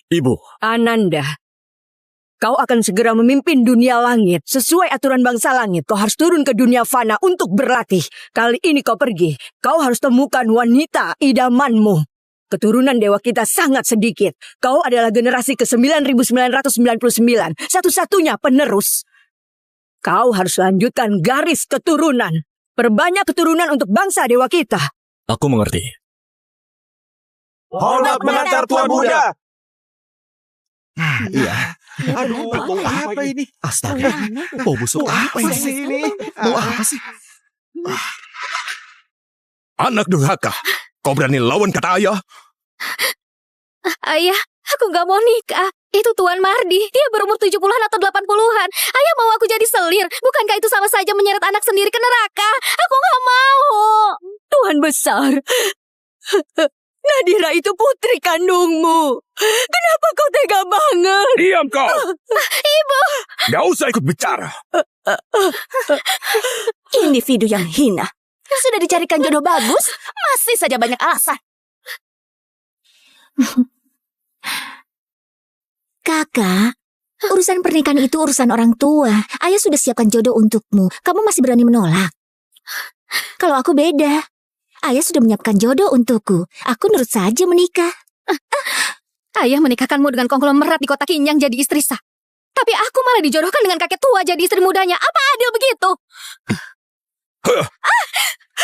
Ibu. Ananda, kau akan segera memimpin dunia langit. Sesuai aturan bangsa langit, kau harus turun ke dunia fana untuk berlatih. Kali ini kau pergi, kau harus temukan wanita idamanmu. Keturunan dewa kita sangat sedikit. Kau adalah generasi ke-9999, satu-satunya penerus. Kau harus lanjutkan garis keturunan. Perbanyak keturunan untuk bangsa dewa kita. Aku mengerti. Hormat mengantar Tuan Muda. Iya. Aduh, bau apa ini? Astaga, bau busuk apa ini? Bau apa sih? Anak durhaka, kau berani lawan kata ayah? Ayah, aku gak mau nikah. Itu Tuan Mardi, dia berumur 70-an atau 80-an. Ayah mau aku jadi selir. Bukankah itu sama saja menyeret anak sendiri ke neraka? Aku gak mau. Tuhan besar, Nadira itu putri kandungmu. Kenapa kau tega banget? Diam kau! Ibu! Gak usah ikut bicara. Individu yang hina. Sudah dicarikan jodoh bagus, masih saja banyak alasan. Kakak, urusan pernikahan itu urusan orang tua. Ayah sudah siapkan jodoh untukmu. Kamu masih berani menolak? Kalau aku beda. Ayah sudah menyiapkan jodoh untukku. Aku nurut saja menikah. Ayah menikahkanmu dengan konglomerat di kota Kinyang jadi istri sah. Tapi aku malah dijodohkan dengan kakek tua jadi istri mudanya. Apa adil begitu?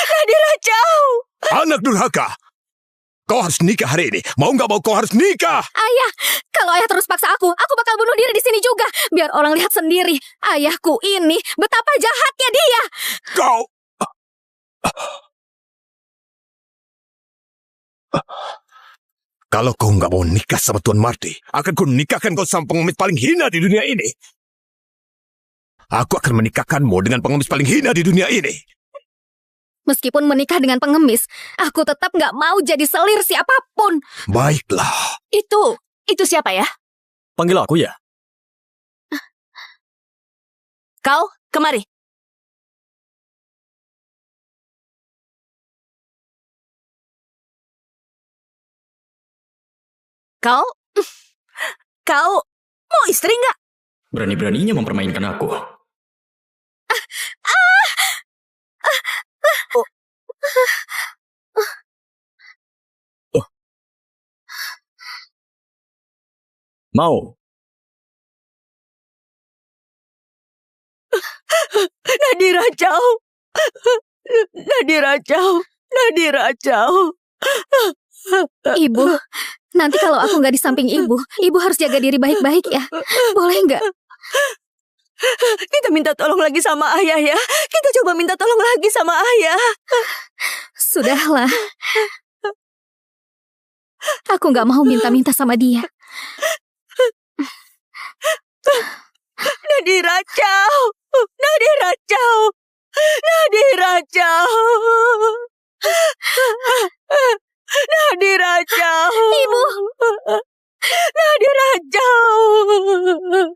Nadira jauh. Anak durhaka, kau harus nikah hari ini. Mau gak mau kau harus nikah. Ayah, kalau ayah terus paksa aku bakal bunuh diri di sini juga. Biar orang lihat sendiri. Ayahku ini betapa jahatnya dia. Kau... Kalau kau nggak mau nikah sama Tuan Mardi, akan ku nikahkan kau sama pengemis paling hina di dunia ini. Aku akan menikahkanmu dengan pengemis paling hina di dunia ini. Meskipun menikah dengan pengemis, aku tetap nggak mau jadi selir siapapun. Baiklah. Itu siapa ya? Panggil aku ya. Kau, kemari. Kau mau istri nggak? Berani-beraninya mempermainkan aku. Mau. Nadira jauh. Nadira jauh. Nadira jauh. Ibu, nanti kalau aku nggak di samping ibu harus jaga diri baik-baik ya. Boleh nggak? Kita minta tolong lagi sama ayah ya. Kita coba minta tolong lagi sama ayah. Sudahlah. Aku nggak mau minta-minta sama dia. Nadira jauh. Nadira jauh. Nadira jauh. Nadira jauh. Ibu. Nadira jauh.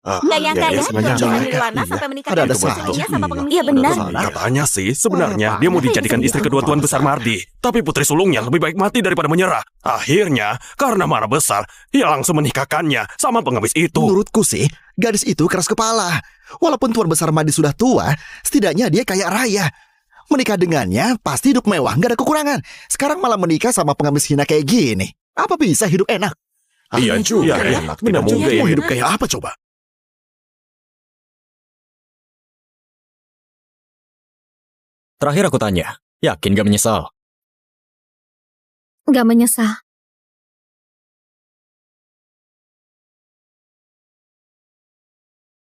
Nggak nyangka ya, Tuan Nirwana sampai menikah dengan putrinya sama pengemis. Iya benar. Katanya sih, sebenarnya dia mau dijadikan istri kedua Tuan Besar Mardi. Tapi putri sulungnya lebih baik mati daripada menyerah. Akhirnya, karena marah besar, ia langsung menikahkannya sama pengemis itu. Menurutku sih, gadis itu keras kepala. Walaupun Tuan Besar Mardi sudah tua, setidaknya dia kaya raya. Menikah dengannya pasti hidup mewah, nggak ada kekurangan. Sekarang malah menikah sama pengemis hina kayak gini. Apa bisa hidup enak? Iya juga ya. Benar juga juga. Mau ya. hidup kayak apa coba? Terakhir aku tanya, yakin gak menyesal? Nggak menyesal.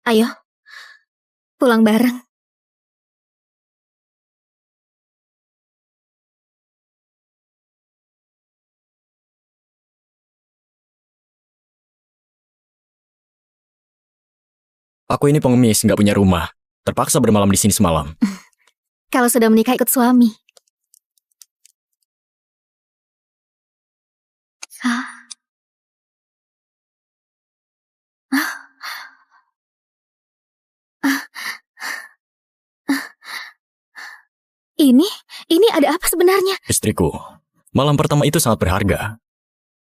Ayo, pulang bareng. Aku ini pengemis, gak punya rumah. Terpaksa bermalam di sini semalam. Kalau sudah menikah ikut suami. Ini ada apa sebenarnya? Istriku, malam pertama itu sangat berharga.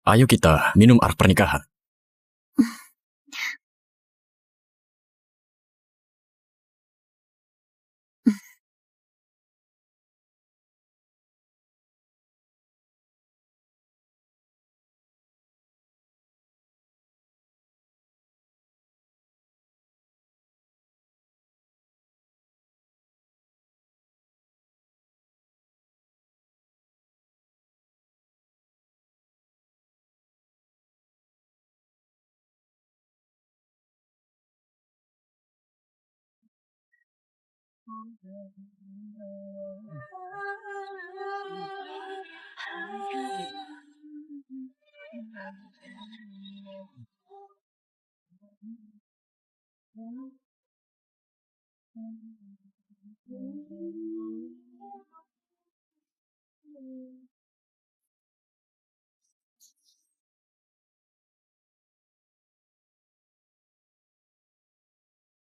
Ayo kita minum arak pernikahan.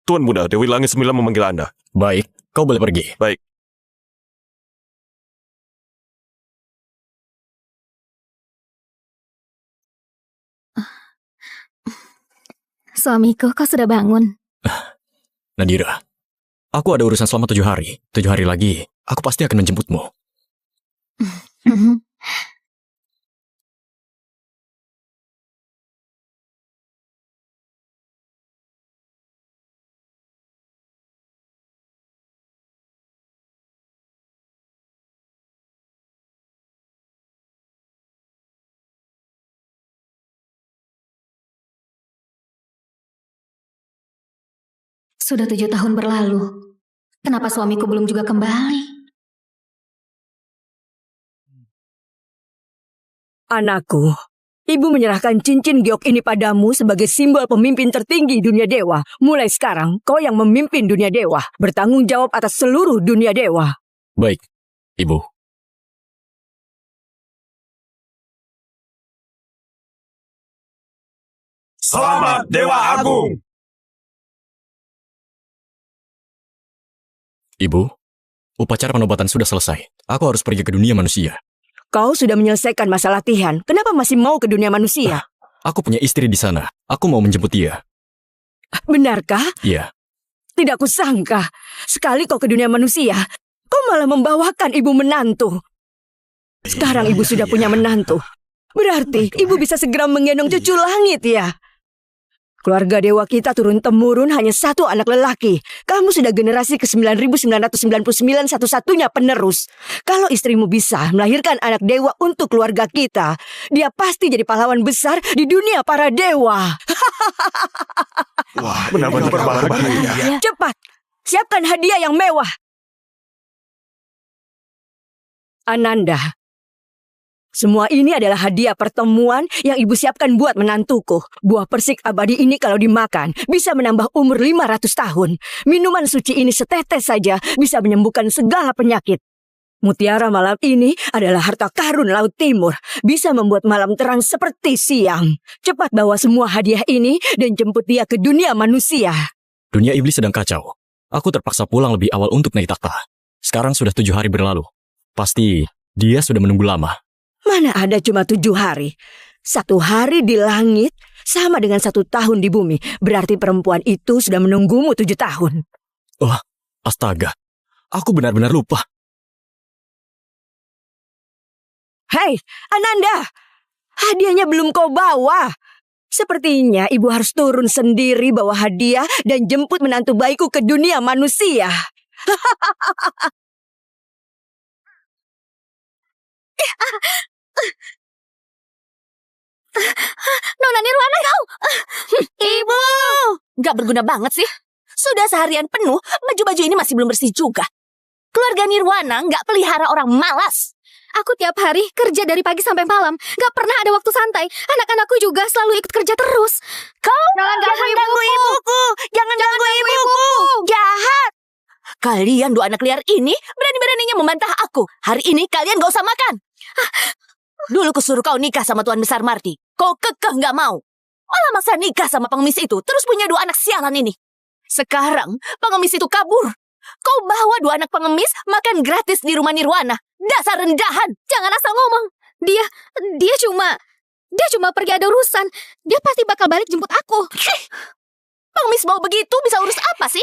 Tuan Muda, Dewi Langit 9 memanggil Anda. Baik, kau boleh pergi. Baik. Suamiku, kau sudah bangun. Nadira, aku ada urusan selama 7 hari. 7 hari lagi, aku pasti akan menjemputmu. Sudah 7 tahun berlalu. Kenapa suamiku belum juga kembali? Anakku, ibu menyerahkan cincin giok ini padamu sebagai simbol pemimpin tertinggi dunia dewa. Mulai sekarang, kau yang memimpin dunia dewa. Bertanggung jawab atas seluruh dunia dewa. Baik, Ibu. Selamat Dewa Agung! Ibu, upacara penobatan sudah selesai. Aku harus pergi ke dunia manusia. Kau sudah menyelesaikan masa latihan. Kenapa masih mau ke dunia manusia? Aku punya istri di sana. Aku mau menjemput dia. Benarkah? Iya. Tidak kusangka. Sekali kau ke dunia manusia, kau malah membawakan ibu menantu. Sekarang ibu sudah punya menantu. Berarti ibu bisa segera menggendong cucu langit ya? Keluarga dewa kita turun-temurun hanya satu anak lelaki. Kamu sudah generasi ke-9999 satu-satunya penerus. Kalau istrimu bisa melahirkan anak dewa untuk keluarga kita, dia pasti jadi pahlawan besar di dunia para dewa. Wah, Benar-benar berbahagia. Cepat, siapkan hadiah yang mewah. Ananda, semua ini adalah hadiah pertemuan yang ibu siapkan buat menantuku. Buah persik abadi ini kalau dimakan bisa menambah umur 500 tahun. Minuman suci ini setetes saja bisa menyembuhkan segala penyakit. Mutiara malam ini adalah harta karun Laut Timur. Bisa membuat malam terang seperti siang. Cepat bawa semua hadiah ini dan jemput dia ke dunia manusia. Dunia iblis sedang kacau. Aku terpaksa pulang lebih awal untuk naik takhta. Sekarang sudah 7 hari berlalu. Pasti dia sudah menunggu lama. Mana ada cuma 7 hari. 1 hari di langit sama dengan 1 tahun di bumi. Berarti perempuan itu sudah menunggumu 7 tahun. Wah, astaga. Aku benar-benar lupa. Hei, Ananda! Hadiahnya belum kau bawa. Sepertinya ibu harus turun sendiri bawa hadiah dan jemput menantu bayiku ke dunia manusia. Nona Nirwana kau! Ibu! Gak berguna banget sih. Sudah seharian penuh, baju-baju ini masih belum bersih juga. Keluarga Nirwana gak pelihara orang malas. Aku tiap hari kerja dari pagi sampai malam. Gak pernah ada waktu santai. Anak-anakku juga selalu ikut kerja terus. Kau jangan ganggu ibuku. Jangan ganggu ibuku. Jahat. Kalian 2 anak liar ini berani-beraninya membantah aku. Hari ini kalian gak usah makan. Dulu kusuruh kau nikah sama Tuan Besar Mardi. Kau kekeh gak mau. Malah maksa nikah sama pengemis itu. Terus punya 2 anak sialan ini. Sekarang pengemis itu kabur. Kau bawa 2 anak pengemis makan gratis di rumah Nirwana. Dasar rendahan. Jangan asal ngomong. Dia Dia cuma pergi ada urusan. Dia pasti bakal balik jemput aku. Pengemis bau begitu bisa urus apa sih?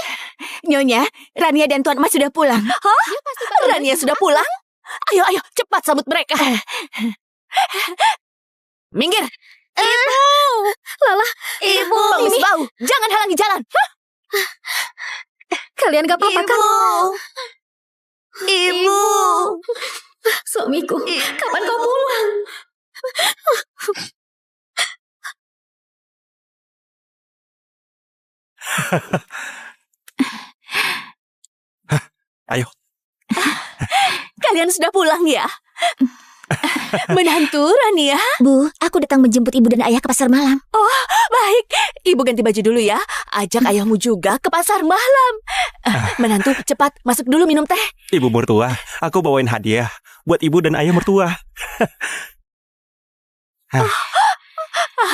Nyonya, Rania dan Tuan Mas sudah pulang. Hah? Rania sudah pulang? Ayo, ayo, cepat sambut mereka. Minggir. Ibu. Lala. Ibu. Pengemis bau, jangan halangi jalan. Kalian gak apa-apa kan? Ibu. Suamiku, kapan kau pulang? Ayo. Kalian sudah pulang ya? Menantu Rania. Bu, aku datang menjemput ibu dan ayah ke pasar malam. Baik, ibu ganti baju dulu ya. Ajak ayahmu juga ke pasar malam. Menantu, cepat masuk dulu minum teh. Ibu mertua, aku bawain hadiah buat ibu dan ayah mertua.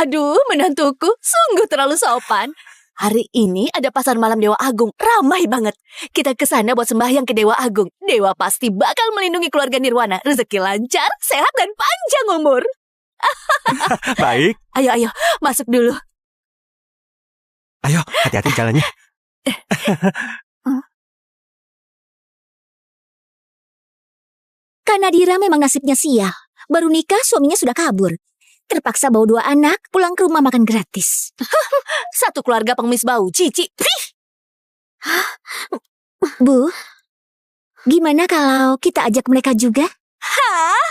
Aduh, menantuku sungguh terlalu sopan. Hari ini ada pasar malam Dewa Agung, ramai banget. Kita ke sana buat sembahyang ke Dewa Agung. Dewa pasti bakal melindungi keluarga Nirwana. Rezeki lancar, sehat dan panjang umur. Baik. Ayo, ayo, masuk dulu. Ayo, hati-hati jalannya. Kak Nadira memang nasibnya sial. Baru nikah suaminya sudah kabur. Terpaksa bawa 2 anak pulang ke rumah makan gratis. Satu keluarga pengemis bau, cici. Bu, gimana kalau kita ajak mereka juga? Hah?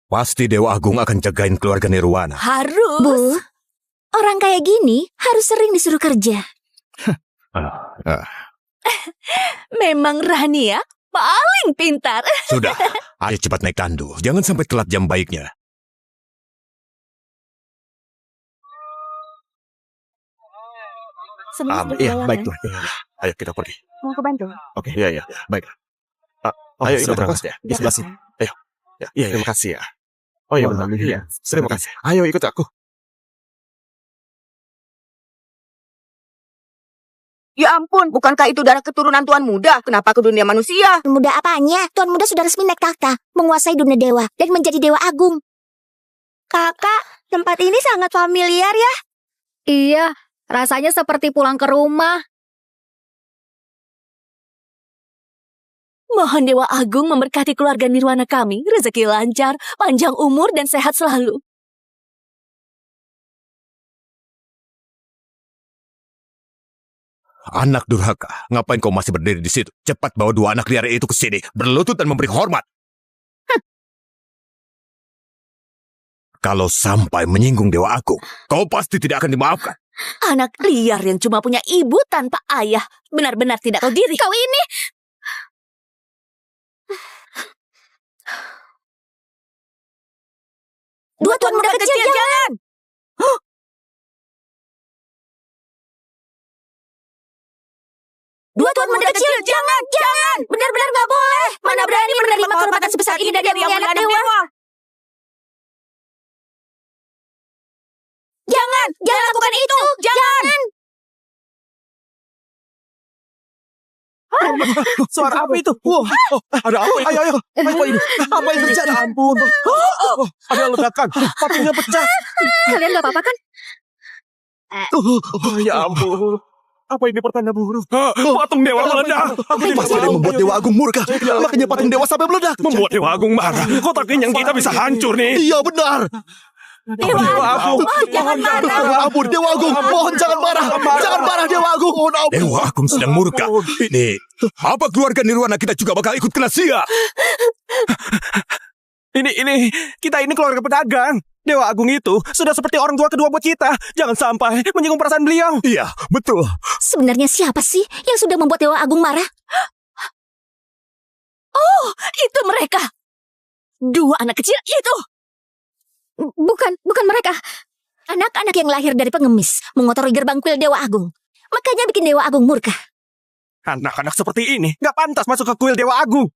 Pasti Dewa Agung akan jagain keluarga Nirwana. Harus. Bu, orang kayak gini harus sering disuruh kerja. Memang Rania paling pintar. Sudah, ayo cepat naik tandu. Jangan sampai telat jam baiknya. Iya, baiklah. Ayo kita pergi. Mau ke bantu? Oke, iya, baik. Ayo ikut aku ya. Di sebelah sini. Ayo. Iya, terima kasih ya. Oh iya, benar. Iya, terima kasih. Ayo ikut aku. Ya ampun, bukankah itu darah keturunan Tuan Muda? Kenapa ke dunia manusia? Muda apanya? Tuan Muda sudah resmi naik takhta, menguasai dunia dewa, dan menjadi Dewa Agung. Kakak, tempat ini sangat familiar ya? Iya, rasanya seperti pulang ke rumah. Mohon Dewa Agung memberkati keluarga Nirwana kami, rezeki lancar, panjang umur dan sehat selalu. Anak durhaka, ngapain kau masih berdiri di situ? Cepat bawa 2 anak liar itu ke sini, berlutut dan memberi hormat. Kalau sampai menyinggung Dewa Agung, kau pasti tidak akan dimaafkan. Anak liar yang cuma punya ibu tanpa ayah, benar-benar tidak tahu diri. Kau ini... Dua Tuan Muda kecil, jangan! Dua Tuan Muda kecil, jangan! Benar-benar nggak boleh! Mana berani menerima kehormatan sebesar ini dari yang mulia anak dewa! Jangan lakukan itu! Jangan! Suara apa itu? Wah, ada apa itu? Ayo. Apa ini? Apa yang terjadi? Ampun. Ada ledakan. Patungnya pecah. Kalian gak apa-apa kan? Ya ampun. Apa ini pertanda buruk? Patung dewa meledak. Pasti ada yang membuat Dewa Agung murka. Makanya patung dewa sampai meledak. Membuat Dewa Agung marah. Kotak yang kita bisa hancur nih. Iya benar. Dewa Agung, jangan marah! Ampun Dewa Agung, mohon jangan marah. Jangan marah Dewa Agung. Mohon ampun. Dewa Agung sedang murka. Ini, apa keluarga Nirwana kita juga bakal ikut kena sia? Kita ini keluarga pedagang. Dewa Agung itu sudah seperti orang tua kedua buat kita. Jangan sampai menyinggung perasaan beliau. Iya, betul. Sebenarnya siapa sih yang sudah membuat Dewa Agung marah? Oh, itu mereka. 2 anak kecil itu. Bukan mereka. Anak-anak yang lahir dari pengemis mengotori gerbang kuil Dewa Agung. Makanya bikin Dewa Agung murka. Anak-anak seperti ini gak pantas masuk ke kuil Dewa Agung.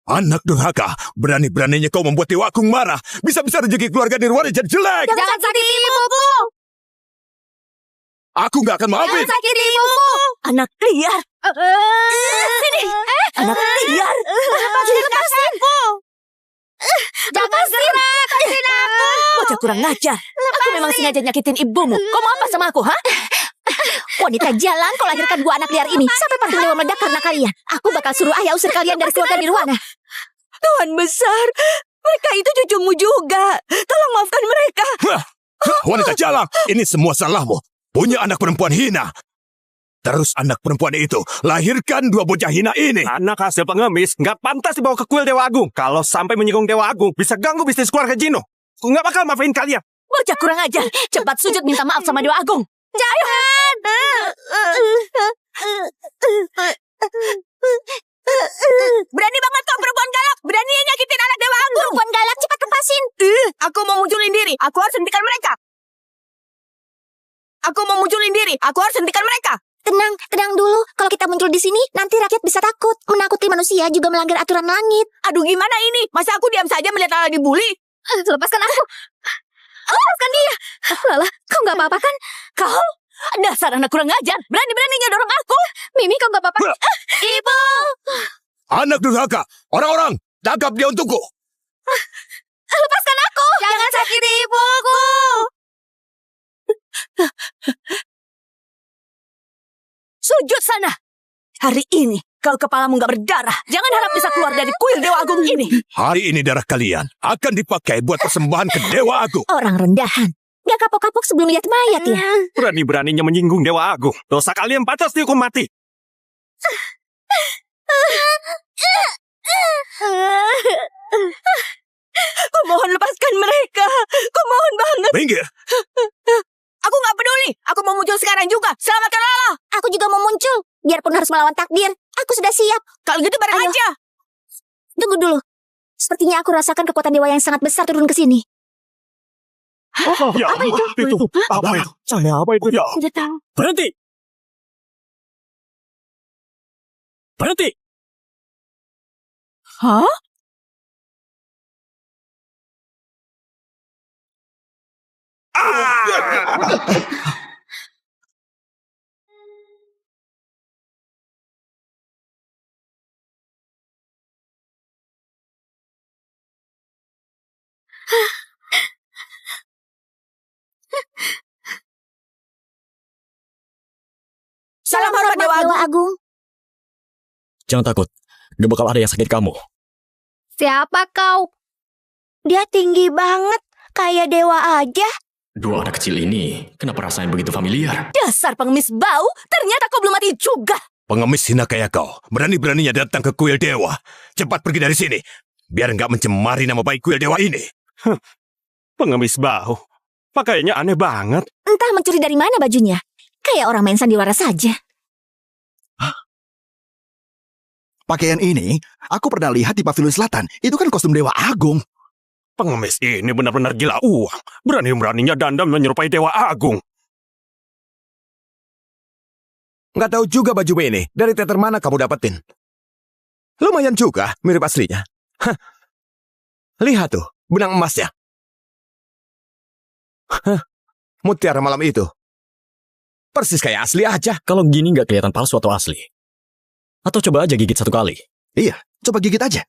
Anak durhaka, berani-beraninya kau membuat Dewa Agung marah. Bisa-bisa rezeki keluarga Nirwana jadi jelek. Jangan sakiti ibuku. Aku gak akan maafin. Jangan sakiti ibuku. Anak liar. Sini. Anak liar. Lepasin aku. Lepasin aku. Bocah kurang ngajar. Aku memang sengaja nyakitin ibumu. Kau mau apa sama aku, ha? Wanita jalan, kau lahirkan dua anak liar ini. Sampai parfum dewa meledak karena kalian. Aku bakal suruh ayah usir kalian dari keluarga Nirwana. Tuan besar, mereka itu cucumu juga. Tolong maafkan mereka. Wanita jalang, ini semua salahmu. Punya anak perempuan hina. Terus anak perempuan itu lahirkan dua bocah hina ini. Anak hasil pengemis nggak pantas dibawa ke kuil Dewa Agung. Kalau sampai menyinggung Dewa Agung, bisa ganggu bisnis keluarga Jino. Aku nggak bakal maafin kalian. Bocah kurang ajar. Cepat sujud minta maaf sama Dewa Agung. Jangan. Berani banget kau perempuan galak. Berani nyakitin anak Dewa Agung. Perempuan galak, cepat lepasin. Aku mau munculin diri. Aku harus hentikan mereka. Tenang dulu. Kalau kita muncul di sini, nanti rakyat bisa takut. Menakuti manusia juga melanggar aturan langit. Aduh, gimana ini? Masa aku diam saja melihat Lala dibully? Lepaskan aku. Lepaskan dia. Lala, kau nggak apa-apa kan? Kau? Dasar anak kurang ajar. Berani-beraninya dorong aku. Mimi, kau nggak apa-apa? Ibu. Anak durhaka, orang-orang, tangkap dia untukku. Lepaskan aku. Jangan sakiti ibuku. Sujud sana. Hari ini kau kepalamu nggak berdarah. Jangan harap bisa keluar dari kuil Dewa Agung ini. Hari ini darah kalian akan dipakai buat persembahan ke Dewa Agung. Orang rendahan. Gak kapok-kapok sebelum lihat mayat ya? Berani-beraninya menyinggung Dewa Agung. Dosa kalian pantas dihukum mati. Ku mohon lepaskan mereka. Ku mohon banget. Minggir. Aku nggak peduli. Aku mau muncul sekarang juga. Selamatkan Lala. Aku juga mau muncul. Biarpun harus melawan takdir. Aku sudah siap. Kalau gitu bareng Ayo. aja. Tunggu dulu. Sepertinya aku rasakan kekuatan dewa yang sangat besar turun ke sini. Ya, apa itu? Apa itu? Saya apa itu? Ya. Tidak tahu. Berhenti! Berhenti! Hah? Salam hormat Dewa Agung. Agung. Jangan takut. Gak bakal ada yang sakit kamu. Siapa kau? Dia tinggi banget, kayak dewa aja. Dua anak kecil ini, kenapa rasanya begitu familiar? Dasar pengemis bau. Ternyata kau belum mati juga. Pengemis hina kayak kau, berani-beraninya datang ke kuil dewa. Cepat pergi dari sini, biar nggak mencemari nama baik kuil dewa ini. Pengemis bau. Pakaiannya aneh banget. Entah mencuri dari mana bajunya. Kayak orang main sandiwara saja. Pakaian ini, aku pernah lihat di Pavilion Selatan. Itu kan kostum Dewa Agung. Pengemis ini benar-benar gila uang. Berani-beraninya dandan menyerupai Dewa Agung. Nggak tahu juga baju ini. Dari teater mana kamu dapetin? Lumayan juga, mirip aslinya. Hah. Lihat tuh, benang emasnya. Hah. Mutiara malam itu. Persis kayak asli aja. Kalau gini gak kelihatan palsu atau asli. Atau coba aja gigit satu kali. Iya, coba gigit aja.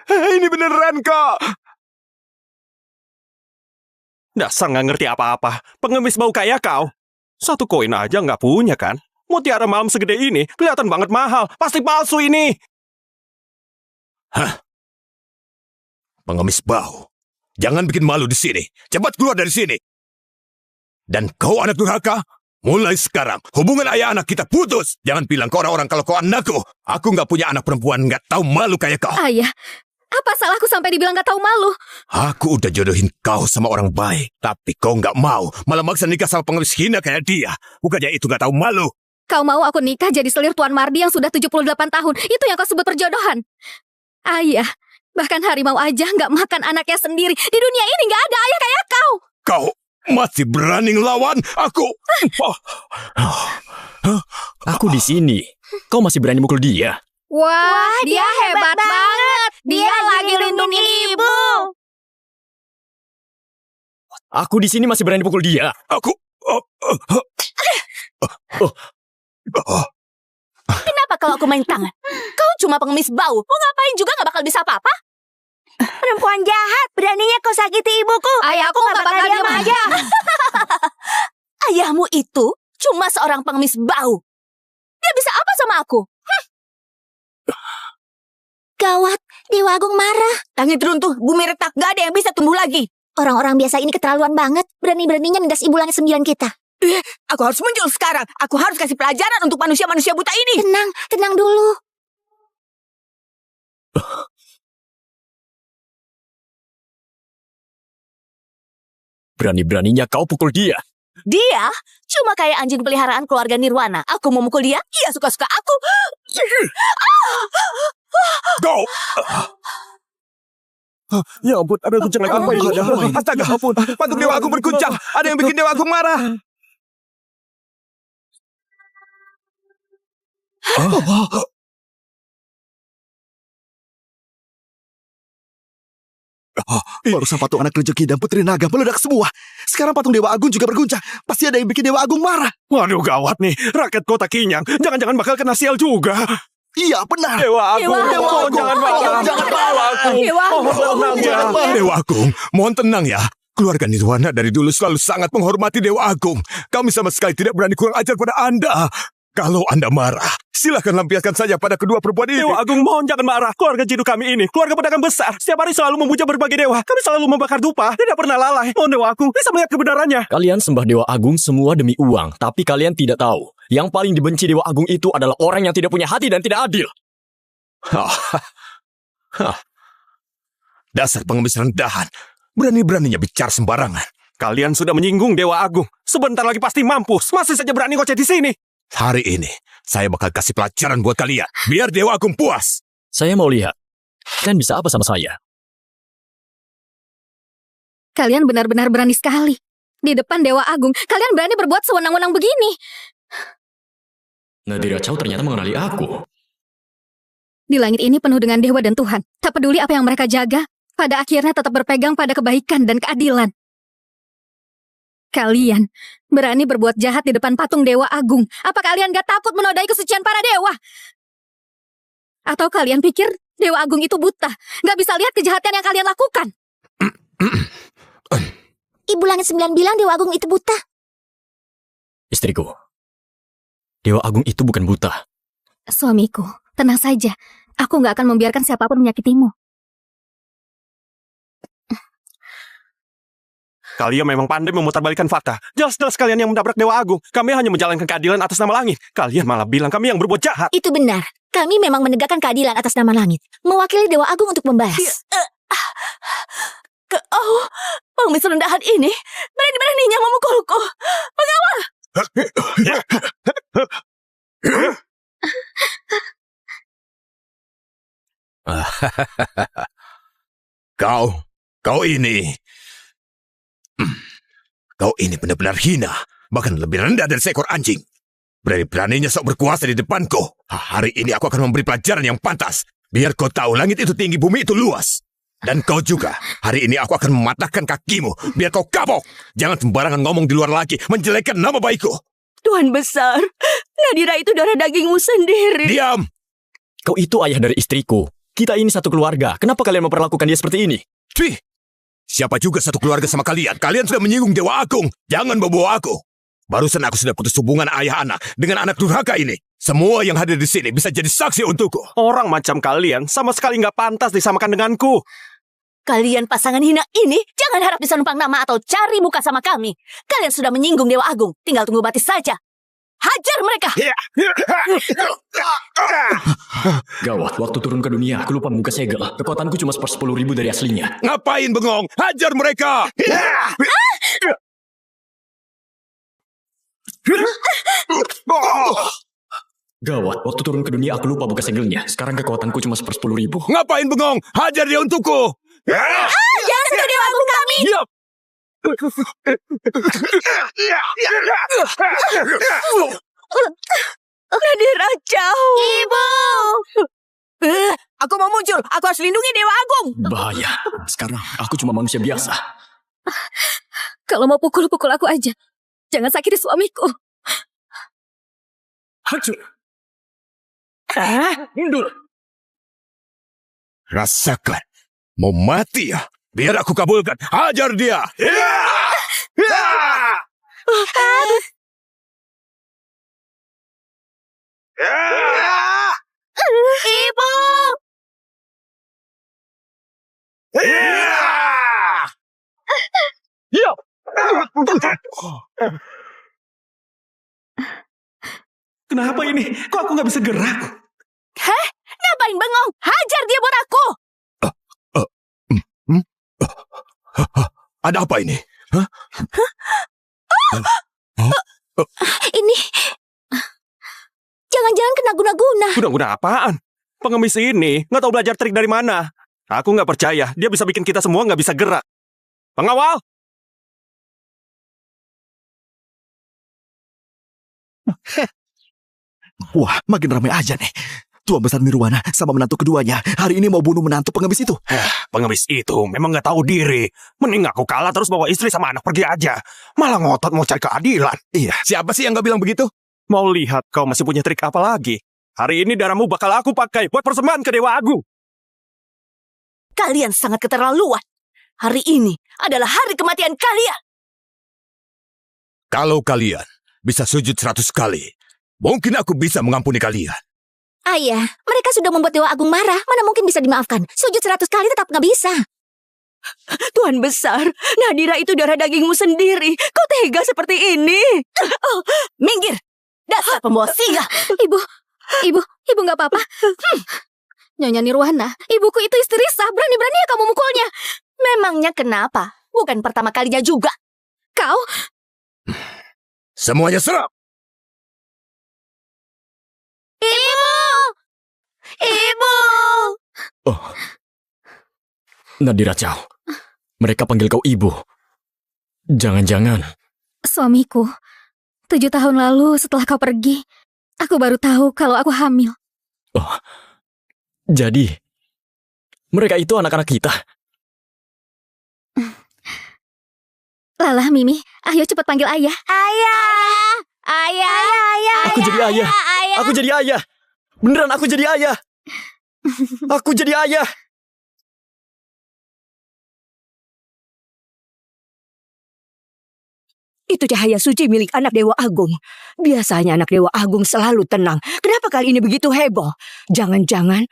Ini beneran kok. Dasar nggak ngerti apa-apa. Pengemis bau kayak kau. Satu koin aja nggak punya kan? Mutiara malam segede ini kelihatan banget mahal. Pasti palsu ini. Hah? Pengemis bau. Jangan bikin malu di sini. Cepat keluar dari sini. Dan kau anak durhaka, mulai sekarang hubungan ayah anak kita putus. Jangan bilang ke orang-orang kalau kau anakku. Aku nggak punya anak perempuan nggak tahu malu kayak kau. Ayah, apa salahku sampai dibilang gak tahu malu? Aku udah jodohin kau sama orang baik, tapi kau nggak mau. Malah maksa nikah sama pengemis hina kayak dia. Bukannya itu nggak tahu malu. Kau mau aku nikah jadi selir Tuan Mardi yang sudah 78 tahun. Itu yang kau sebut perjodohan. Ayah, bahkan harimau aja nggak makan anaknya sendiri. Di dunia ini nggak ada ayah kayak kau. Kau masih berani ngelawan aku? Aku di sini. Kau masih berani mukul dia? Wah, dia hebat banget. Dia lagi lindungi ibu. Aku di sini masih berani pukul dia. Aku... Kenapa kalau aku main tangan? Kau cuma pengemis bau. Mau ngapain juga gak bakal bisa apa-apa. Perempuan jahat, beraninya kau sakiti ibuku. Ayahku gak bakal diam aja. Ayahmu itu cuma seorang pengemis bau. Dia bisa apa sama aku? Gawat, Dewa Agung marah. Langit runtuh, bumi retak, gak ada yang bisa tumbuh lagi. Orang-orang biasa ini keterlaluan banget. Berani-beraninya nindas ibu langit 9 kita. Aku harus muncul sekarang. Aku harus kasih pelajaran untuk manusia-manusia buta ini. Tenang dulu. Berani-beraninya kau pukul dia. Dia cuma kayak anjing peliharaan keluarga Nirwana. Aku mau mukul dia, ia suka-suka aku. Go! Ya ampun, ada guncangan apa ini? Astaga, ampun. Patung Dewa Agung berguncang. Ada yang bikin Dewa Agung marah. Barusan patung anak kelinci dan putri naga meledak semua. Sekarang patung Dewa Agung juga berguncang. Pasti ada yang bikin Dewa Agung marah. Waduh, gawat nih. Rakyat kota Kinyang. Jangan-jangan bakal kena sial juga. Iya, benar. Dewa Agung, Dewa Agung. jangan marah. Jangan marah. Dewa Agung. Mohon tenang ya. Dewa Agung, mohon tenang ya. Keluarga Nirwana dari dulu selalu sangat menghormati Dewa Agung. Kami sama sekali tidak berani kurang ajar pada Anda. Kalau Anda marah, silakan lampiaskan saja pada kedua perempuan ini. Dewa Agung, mohon jangan marah. Keluarga Jidu kami ini, keluarga pedagang besar. Setiap hari selalu memuja berbagai dewa. Kami selalu membakar dupa, tidak pernah lalai. Mohon Dewa Agung, bisa melihat kebenarannya. Kalian sembah Dewa Agung semua demi uang, tapi kalian tidak tahu. Yang paling dibenci Dewa Agung itu adalah orang yang tidak punya hati dan tidak adil. Dasar pengemis rendahan. Berani-beraninya bicara sembarangan. Kalian sudah menyinggung Dewa Agung. Sebentar lagi pasti mampus. Masih saja berani ngoceh di sini. Hari ini, saya bakal kasih pelajaran buat kalian. Biar Dewa Agung puas. Saya mau lihat. Kalian bisa apa sama saya? Kalian benar-benar berani sekali. Di depan Dewa Agung, kalian berani berbuat sewenang-wenang begini. Nadira Chow ternyata mengenali aku. Di langit ini penuh dengan dewa dan Tuhan. Tak peduli apa yang mereka jaga, pada akhirnya tetap berpegang pada kebaikan dan keadilan. Kalian berani berbuat jahat di depan patung Dewa Agung. Apa kalian gak takut menodai kesucian para dewa? Atau kalian pikir Dewa Agung itu buta, gak bisa lihat kejahatan yang kalian lakukan? Ibu langit 9 bilang Dewa Agung itu buta. Istriku, Dewa Agung itu bukan buta. Suamiku, tenang saja. Aku gak akan membiarkan siapapun menyakitimu. Kalian memang pandai memutarbalikkan fakta. Jelas-jelas kalian yang menabrak Dewa Agung. Kami hanya menjalankan keadilan atas nama langit. Kalian malah bilang kami yang berbuat jahat. Itu benar. Kami memang menegakkan keadilan atas nama langit. Mewakili Dewa Agung untuk membalas. Pengemis rendahan ini berani-beraninya memukulku. Pengawal! Kau ini... Kau ini benar-benar hina, bahkan lebih rendah dari seekor anjing. Berani-beraninya sok berkuasa di depanku. Hari ini aku akan memberi pelajaran yang pantas. Biar kau tahu langit itu tinggi, bumi itu luas. Dan kau juga, hari ini aku akan mematahkan kakimu. Biar kau kapok. Jangan sembarangan ngomong di luar lagi, menjelekkan nama baikku. Tuhan besar, Nadira itu darah dagingmu sendiri. Diam! Kau itu ayah dari istriku. Kita ini satu keluarga. Kenapa kalian memperlakukan dia seperti ini? Cih! Siapa juga satu keluarga sama kalian? Kalian sudah menyinggung Dewa Agung. Jangan bawa aku. Barusan aku sudah putus hubungan ayah anak dengan anak durhaka ini. Semua yang hadir di sini bisa jadi saksi untukku. Orang macam kalian sama sekali nggak pantas disamakan denganku. Kalian pasangan hina ini jangan harap bisa numpang nama atau cari muka sama kami. Kalian sudah menyinggung Dewa Agung. Tinggal tunggu batis saja. Hajar mereka! Gawat, waktu turun ke dunia, aku lupa membuka segel. Kekuatanku cuma 10.000 dari aslinya. Ngapain bengong? Hajar mereka! Gawat, waktu turun ke dunia, aku lupa buka segelnya. Sekarang kekuatanku cuma 10.000. Ngapain bengong? Hajar dia untukku! Jangan sentuh Dewa Agung kami! Nadira Chow. Ibu! Aku mau muncul. Aku harus lindungi Dewa Agung. Bahaya. Sekarang aku cuma manusia biasa. Kalau mau pukul-pukul aku aja. Jangan sakiti suamiku. Hancur. Mundur. Rasakan. Mau mati ya? Biar aku kabulkan. Hajar dia. Ibu! Kenapa ini? Kok aku nggak bisa gerak? Heh? Ngapain bengong? Hajar dia buat aku! Ada apa ini? Hah? Ini... Jangan-jangan kena guna-guna. Guna-guna apaan? Pengemis ini nggak tahu belajar trik dari mana. Aku nggak percaya dia bisa bikin kita semua nggak bisa gerak. Pengawal! Wah, makin ramai aja nih. Tuan Besar Nirwana sama menantu keduanya hari ini mau bunuh menantu pengemis itu. Pengemis itu memang nggak tahu diri. Mending aku kalah terus bawa istri sama anak pergi aja. Malah ngotot mau cari keadilan. Iya. Siapa sih yang nggak bilang begitu? Mau lihat kau masih punya trik apa lagi? Hari ini darahmu bakal aku pakai buat persembahan ke Dewa Agung. Kalian sangat keterlaluan. Hari ini adalah hari kematian kalian. Kalau kalian bisa sujud 100 kali, mungkin aku bisa mengampuni kalian. Ayah, mereka sudah membuat Dewa Agung marah. Mana mungkin bisa dimaafkan? Sujud 100 kali tetap nggak bisa. Tuan Besar, Nadira itu darah dagingmu sendiri. Kau tega seperti ini? Minggir! Dasar pembawa sial! Ibu nggak apa-apa. Nyonya Nirwana, ibuku itu istri sah. Berani-beraninya kamu mukulnya. Memangnya kenapa? Bukan pertama kalinya juga. Kau... Semuanya serap! Ibu! Oh. Nadira Chow. Mereka panggil kau ibu. Jangan-jangan... Suamiku, 7 tahun lalu setelah kau pergi, aku baru tahu kalau aku hamil. Oh. Jadi... mereka itu anak-anak kita. Lala, Mimi, ayo cepat panggil ayah. Ayah! Aku jadi ayah. Aku jadi ayah. Beneran aku jadi ayah. Aku jadi ayah. Itu cahaya suci milik anak Dewa Agung. Biasanya anak Dewa Agung selalu tenang. Kenapa kali ini begitu heboh? Jangan-jangan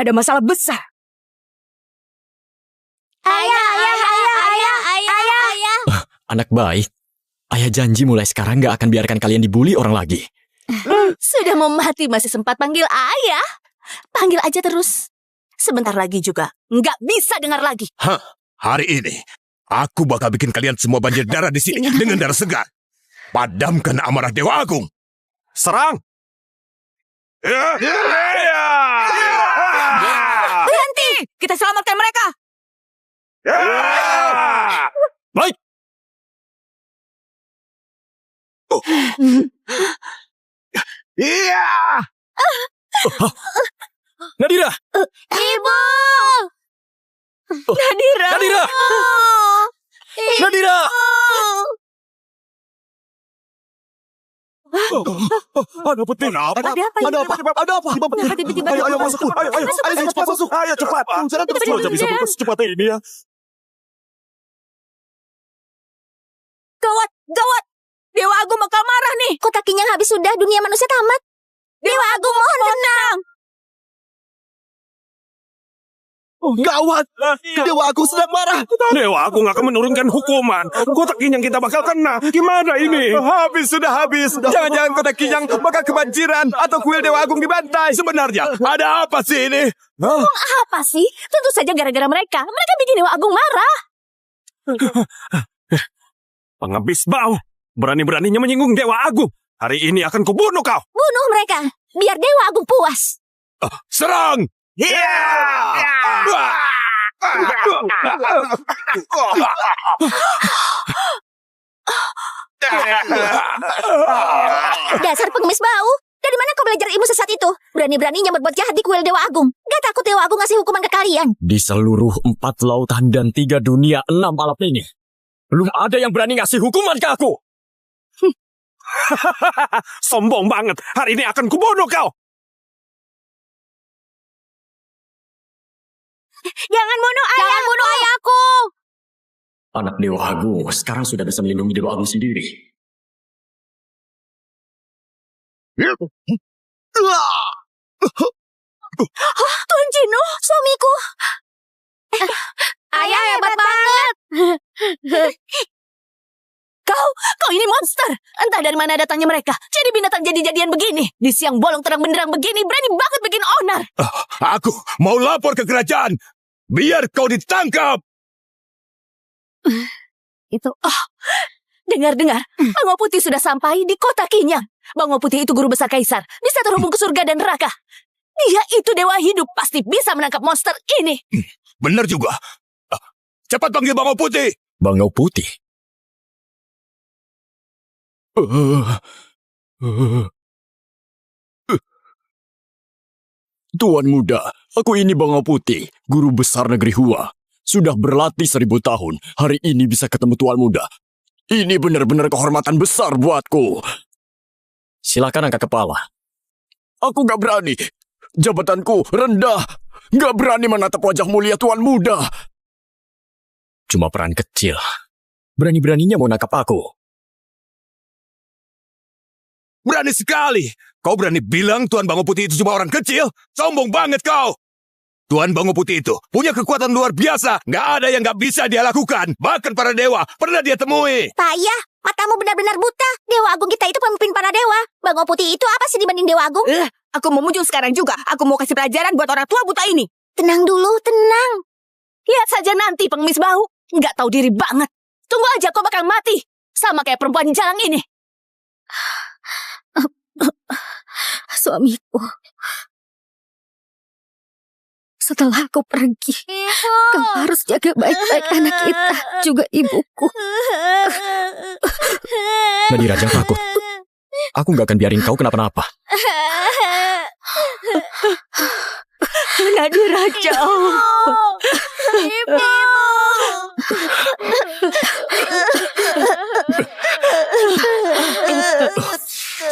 ada masalah besar. Ayah! Anak baik. Ayah janji mulai sekarang gak akan biarkan kalian dibully orang lagi. Sudah mau mati masih sempat panggil ayah. Panggil aja terus. Sebentar lagi juga nggak bisa dengar lagi. Hari ini aku bakal bikin kalian semua banjir darah di sini dengan darah segar. Padamkan amarah Dewa Agung. Serang! Berhenti! Kita selamatkan mereka. Baik! Nadira! Ibu! Nadira! Nadira! Nadira! Ada peti. Ada apa? Ayo masuk. Ayo cepat masuk. Ayo cepat. Jangan terus bisa buka secepat ini ya. Gawat! Dewa Agung bakal marah nih. Kotak Kinyang habis sudah, dunia manusia tamat. Dewa Agung mohon tenang. Gawat! Dewa Agung sedang marah. Dewa Agung akan menurunkan hukuman. Kotak Kinyang kita bakal kena. Gimana ini? Sudah habis. Jangan-jangan Kotak Kinyang bakal kebanjiran atau kuil Dewa Agung dibantai. Sebenarnya ada apa sih ini? Apa sih? Tentu saja gara-gara mereka. Mereka bikin Dewa Agung marah. Pengebis bau. Berani-beraninya menyinggung Dewa Agung. Hari ini akan kubunuh kau. Bunuh mereka, biar Dewa Agung puas. Serang! Dasar pengemis bau. Dari mana kau belajar ilmu sesat itu? Berani-beraninya berbuat jahat di kuil Dewa Agung. Gak takut Dewa Agung ngasih hukuman ke kalian? Di seluruh 4 lautan dan 3 dunia 6 alam ini, Belum ada yang berani ngasih hukuman ke aku. Sombong banget. Hari ini akan kubunuh kau. Jangan bunuh ayah. Jangan bunuh ayahku. Anak Dewa Agung sekarang sudah bisa melindungi Dewa Agung sendiri. Tuan Jino, suamiku. Ayah hebat banget. Kau ini monster. Entah dari mana datangnya mereka. Jadi binatang jadi-jadian begini. Di siang bolong terang benderang begini. Berani banget bikin onar. Aku mau lapor ke kerajaan. Biar kau ditangkap. Dengar-dengar, Bango Putih sudah sampai di kota Kinyang. Bango Putih itu guru besar kaisar. Bisa terhubung ke surga dan neraka. Dia itu dewa hidup. Pasti bisa menangkap monster ini. Benar juga. Cepat panggil Bango Putih. Bango Putih? Tuan muda, aku ini Bango Putih, guru besar negeri Hua. Sudah berlatih 1000 tahun. Hari ini bisa ketemu Tuan muda. Ini benar-benar kehormatan besar buatku. Silakan angkat kepala. Aku gak berani. Jabatanku rendah. Gak berani menatap wajah mulia Tuan muda. Cuma peran kecil. Berani-beraninya mau nangkap aku. Berani sekali. Kau berani bilang Tuan Bango Putih itu cuma orang kecil? Sombong banget kau. Tuan Bango Putih itu punya kekuatan luar biasa. Nggak ada yang nggak bisa dia lakukan. Bahkan para dewa pernah dia temui. Pak Ayah, matamu benar-benar buta. Dewa Agung kita itu pemimpin para dewa. Bango Putih itu apa sih dibanding Dewa Agung? Aku mau muncul sekarang juga. Aku mau kasih pelajaran buat orang tua buta ini. Tenang dulu, tenang. Lihat saja nanti pengemis bau. Nggak tahu diri banget. Tunggu aja kau bakal mati. Sama kayak perempuan jalang ini. Suamiku. Setelah aku pergi, kau harus jaga baik-baik anak kita, juga ibuku. Nadira, jangan takut. Aku gak akan biarin kau kenapa-napa. Nadira jauh. Ibu.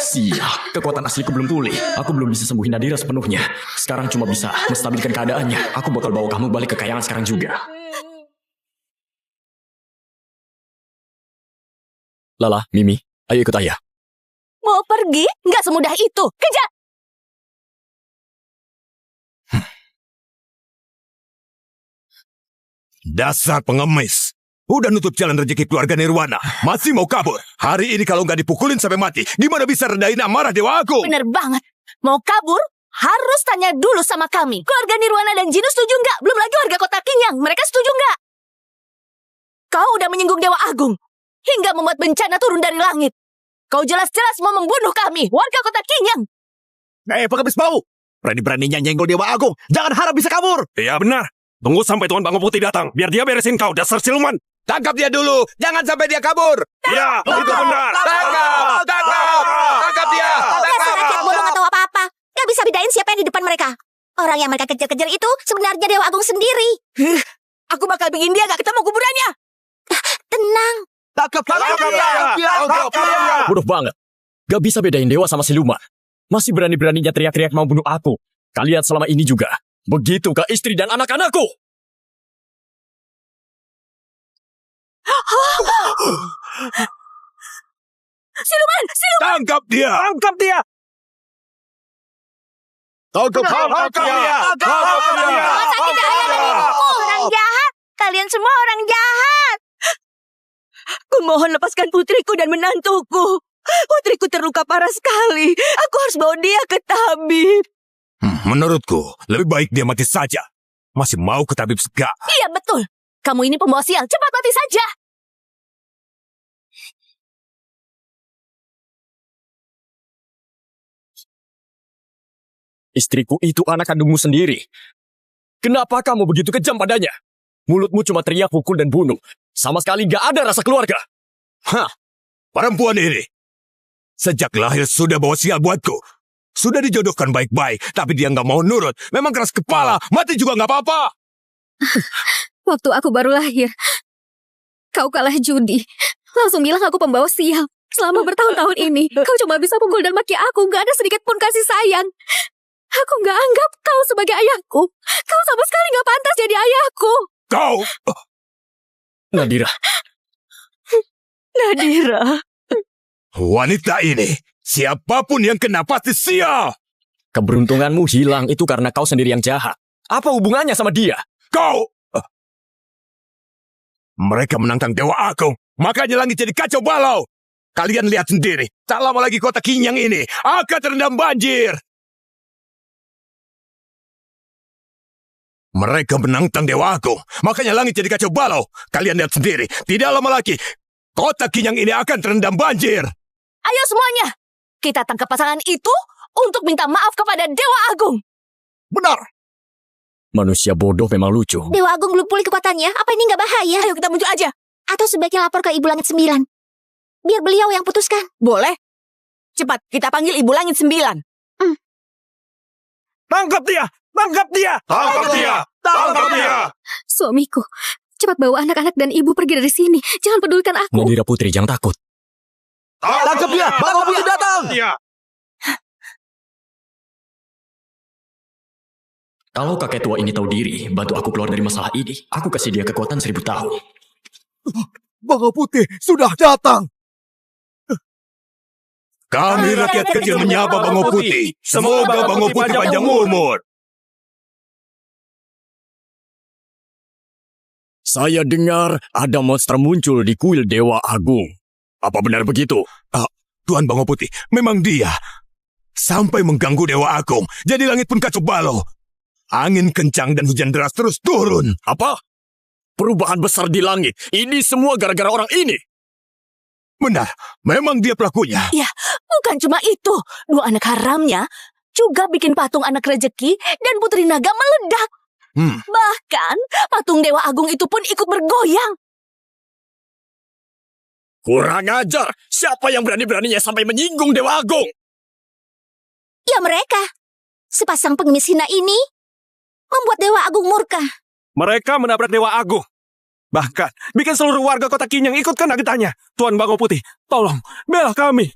Sial, kekuatan asliku belum pulih. Aku belum bisa sembuhin Nadira sepenuhnya. Sekarang cuma bisa menstabilkan keadaannya. Aku bakal bawa kamu balik ke kayangan sekarang juga. Lala, Mimi, ayo ikut ayah. Mau pergi? Nggak semudah itu. Kejar! Dasar pengemis. Udah nutup jalan rezeki keluarga Nirwana. Masih mau kabur. Hari ini kalau nggak dipukulin sampai mati, gimana bisa redain amarah Dewa Agung? Bener banget. Mau kabur? Harus tanya dulu sama kami. Keluarga Nirwana dan Jinu setuju nggak? Belum lagi warga kota Kinyang. Mereka setuju nggak? Kau udah menyinggung Dewa Agung. Hingga membuat bencana turun dari langit. Kau jelas-jelas mau membunuh kami, warga kota Kinyang. Pengemis bau. Berani-beraninya nyenggol Dewa Agung. Jangan harap bisa kabur. Iya benar. Tunggu sampai Tuan Bango Putih datang. Biar dia beresin kau, dasar siluman. Tangkap dia dulu. Jangan sampai dia kabur. Iya, itu benar. Tangkap dia. Dasar rakyat bodoh atau apa-apa. Gak bisa bedain siapa yang di depan mereka. Orang yang mereka kejar-kejar itu sebenarnya Dewa Agung sendiri. Aku bakal bikin dia gak ketemu kuburannya. Tenang. Tangkap dia. Bodoh banget. Gak bisa bedain dewa sama siluman. Masih berani-beraninya teriak-teriak mau bunuh aku. Kalian selama ini juga. Begitu ke istri dan anak-anakku. Siluman! Tangkap dia. Tangkap dia. Tangkap dia. Orang jahat. Kalian semua orang jahat. Kumohon lepaskan putriku dan menantuku. Putriku terluka parah sekali. Aku harus bawa dia ke tabib. Menurutku, lebih baik dia mati saja. Masih mau ke tabib segala. Iya betul. Kamu ini pembawa sial. Cepat mati saja. Istriku itu anak kandungmu sendiri. Kenapa kamu begitu kejam padanya? Mulutmu cuma teriak, pukul, dan bunuh. Sama sekali gak ada rasa keluarga. Perempuan ini. Sejak lahir sudah bawa sial buatku. Sudah dijodohkan baik-baik, tapi dia nggak mau nurut. Memang keras kepala, mati juga nggak apa-apa. Waktu aku baru lahir, Kau kalah judi. Langsung bilang aku pembawa sial. Selama bertahun-tahun ini, kau cuma bisa pukul dan maki aku. Gak ada sedikit pun kasih sayang. Aku gak anggap kau sebagai ayahku. Kau sama sekali gak pantas jadi ayahku. Kau! Nadira, Nadira. Wanita ini, siapapun yang kena pasti sial! keberuntunganmu hilang itu karena kau sendiri yang jahat. Apa hubungannya sama dia? Kau! Mereka menantang Dewa Agung, makanya langit jadi kacau balau. Kalian lihat sendiri, tak lama lagi kota Kinyang ini akan terendam banjir. Mereka menantang Dewa Agung, makanya langit jadi kacau balau. Kalian lihat sendiri, tidak lama lagi kota Kinyang ini akan terendam banjir. Ayo semuanya, kita tangkap pasangan itu untuk minta maaf kepada Dewa Agung. Benar. Manusia bodoh memang lucu. Dewa Agung belum pulih kekuatannya. Apa ini nggak bahaya? Ayo kita muncul aja. Atau sebaiknya lapor ke Ibu Langit 9. Biar beliau yang putuskan. Boleh. Cepat, kita panggil Ibu Langit 9. Tangkap dia! Tangkap dia! Tangkap dia! Tangkap dia! Suamiku, cepat bawa anak-anak dan ibu pergi dari sini. Jangan pedulikan aku. Nadira Putri, jangan takut. Tangkap dia! Bang Putih datang! Kalau kakek tua ini tahu diri, bantu aku keluar dari masalah ini, aku kasih dia kekuatan 1000 tahun. Bangau Putih sudah datang. Kami rakyat kecil menyapa Bangau Putih. Semoga Bangau Putih panjang umur. Saya dengar ada monster muncul di kuil Dewa Agung. Apa benar begitu? Tuan Bangau Putih, memang dia. Sampai mengganggu Dewa Agung, jadi langit pun kacau balau. Angin kencang dan hujan deras terus turun. Apa? Perubahan besar di langit. Ini semua gara-gara orang ini. Benar, memang dia pelakunya. Ya, bukan cuma itu. 2 anak haramnya juga bikin patung anak rejeki dan putri naga meledak. Bahkan patung Dewa Agung itu pun ikut bergoyang. Kurang ajar. Siapa yang berani-beraninya sampai menyinggung Dewa Agung? Ya mereka. Sepasang pengemis hina ini membuat Dewa Agung murka. Mereka menabrak Dewa Agung. Bahkan, bikin seluruh warga kota Kinyang ikut kena getahnya. Tuan Bangau Putih, tolong, bela kami.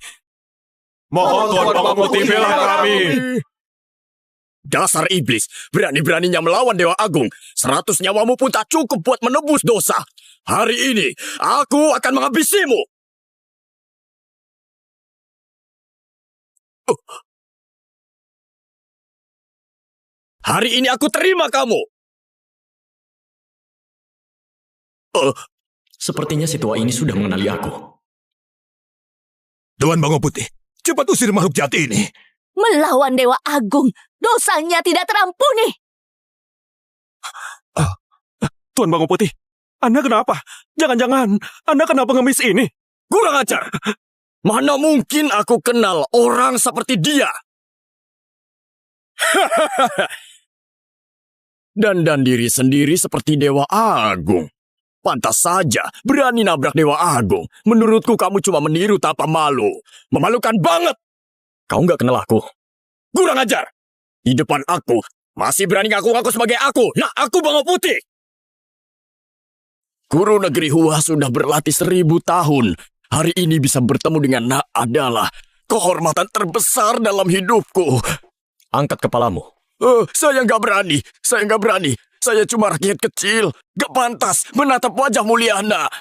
Mohon Tuan Bangau Putih, bela kami. Dasar iblis, berani-beraninya melawan Dewa Agung. 100 nyawamu pun tak cukup buat menebus dosa. Hari ini, aku akan menghabisimu. Hari ini aku terima kamu. Sepertinya si tua ini sudah mengenali aku. Tuan Bangau Putih, cepat usir makhluk jahat ini. Melawan Dewa Agung, dosanya tidak terampuni. Tuan Bangau Putih, Anda kenapa? Jangan-jangan Anda kena pengemis ini. Kurang ajar. Mana mungkin aku kenal orang seperti dia? Dan diri sendiri seperti Dewa Agung. Pantas saja berani nabrak Dewa Agung. Menurutku kamu cuma meniru tanpa malu. Memalukan banget. Kau nggak kenal aku. Kurang ajar. Di depan aku masih berani ngaku-ngaku sebagai aku. Nah, aku Bangau Putih. Guru negeri Hua sudah berlatih 1000 tahun. Hari ini bisa bertemu dengan Nak adalah kehormatan terbesar dalam hidupku. Angkat kepalamu. Saya nggak berani. Saya cuma rakyat kecil. Gak pantas menatap wajah mulia Nak.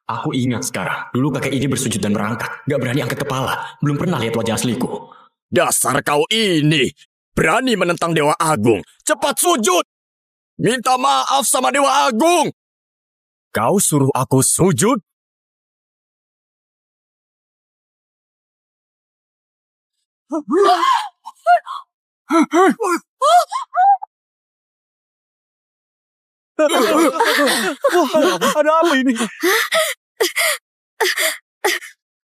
Aku ingat sekarang. Dulu kakek ini bersujud dan merangkak. Gak berani angkat kepala. Belum pernah lihat wajah asliku. Dasar kau ini. Berani menentang Dewa Agung. Cepat sujud. Minta maaf sama Dewa Agung. Kau suruh aku sujud? Ada apa ini?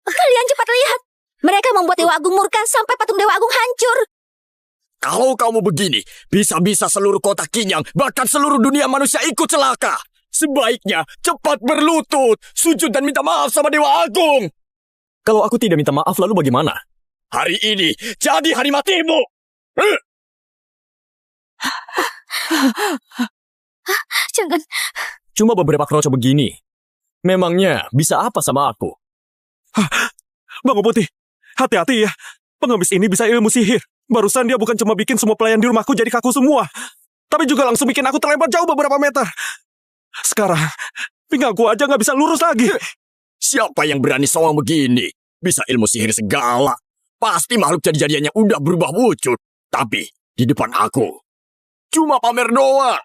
Kalian cepat lihat. Mereka membuat Dewa Agung murka sampai patung Dewa Agung hancur. Kalau kamu begini, bisa-bisa seluruh kota Kinyang, bahkan seluruh dunia manusia ikut celaka. Sebaiknya cepat berlutut, sujud dan minta maaf sama Dewa Agung. Kalau aku tidak minta maaf, lalu bagaimana? Hari ini jadi hari matimu. Jangan. Cuma beberapa kroco begini. Memangnya bisa apa sama aku? Bang Putih, hati-hati ya. Pengemis ini bisa ilmu sihir. Barusan dia bukan cuma bikin semua pelayan di rumahku jadi kaku semua, tapi juga langsung bikin aku terlempar jauh beberapa meter. Sekarang, pinggangku aja nggak bisa lurus lagi. Siapa yang berani soal begini? Bisa ilmu sihir segala. Pasti makhluk jadi-jadiannya udah berubah wujud. Tapi di depan aku, cuma pamer doang.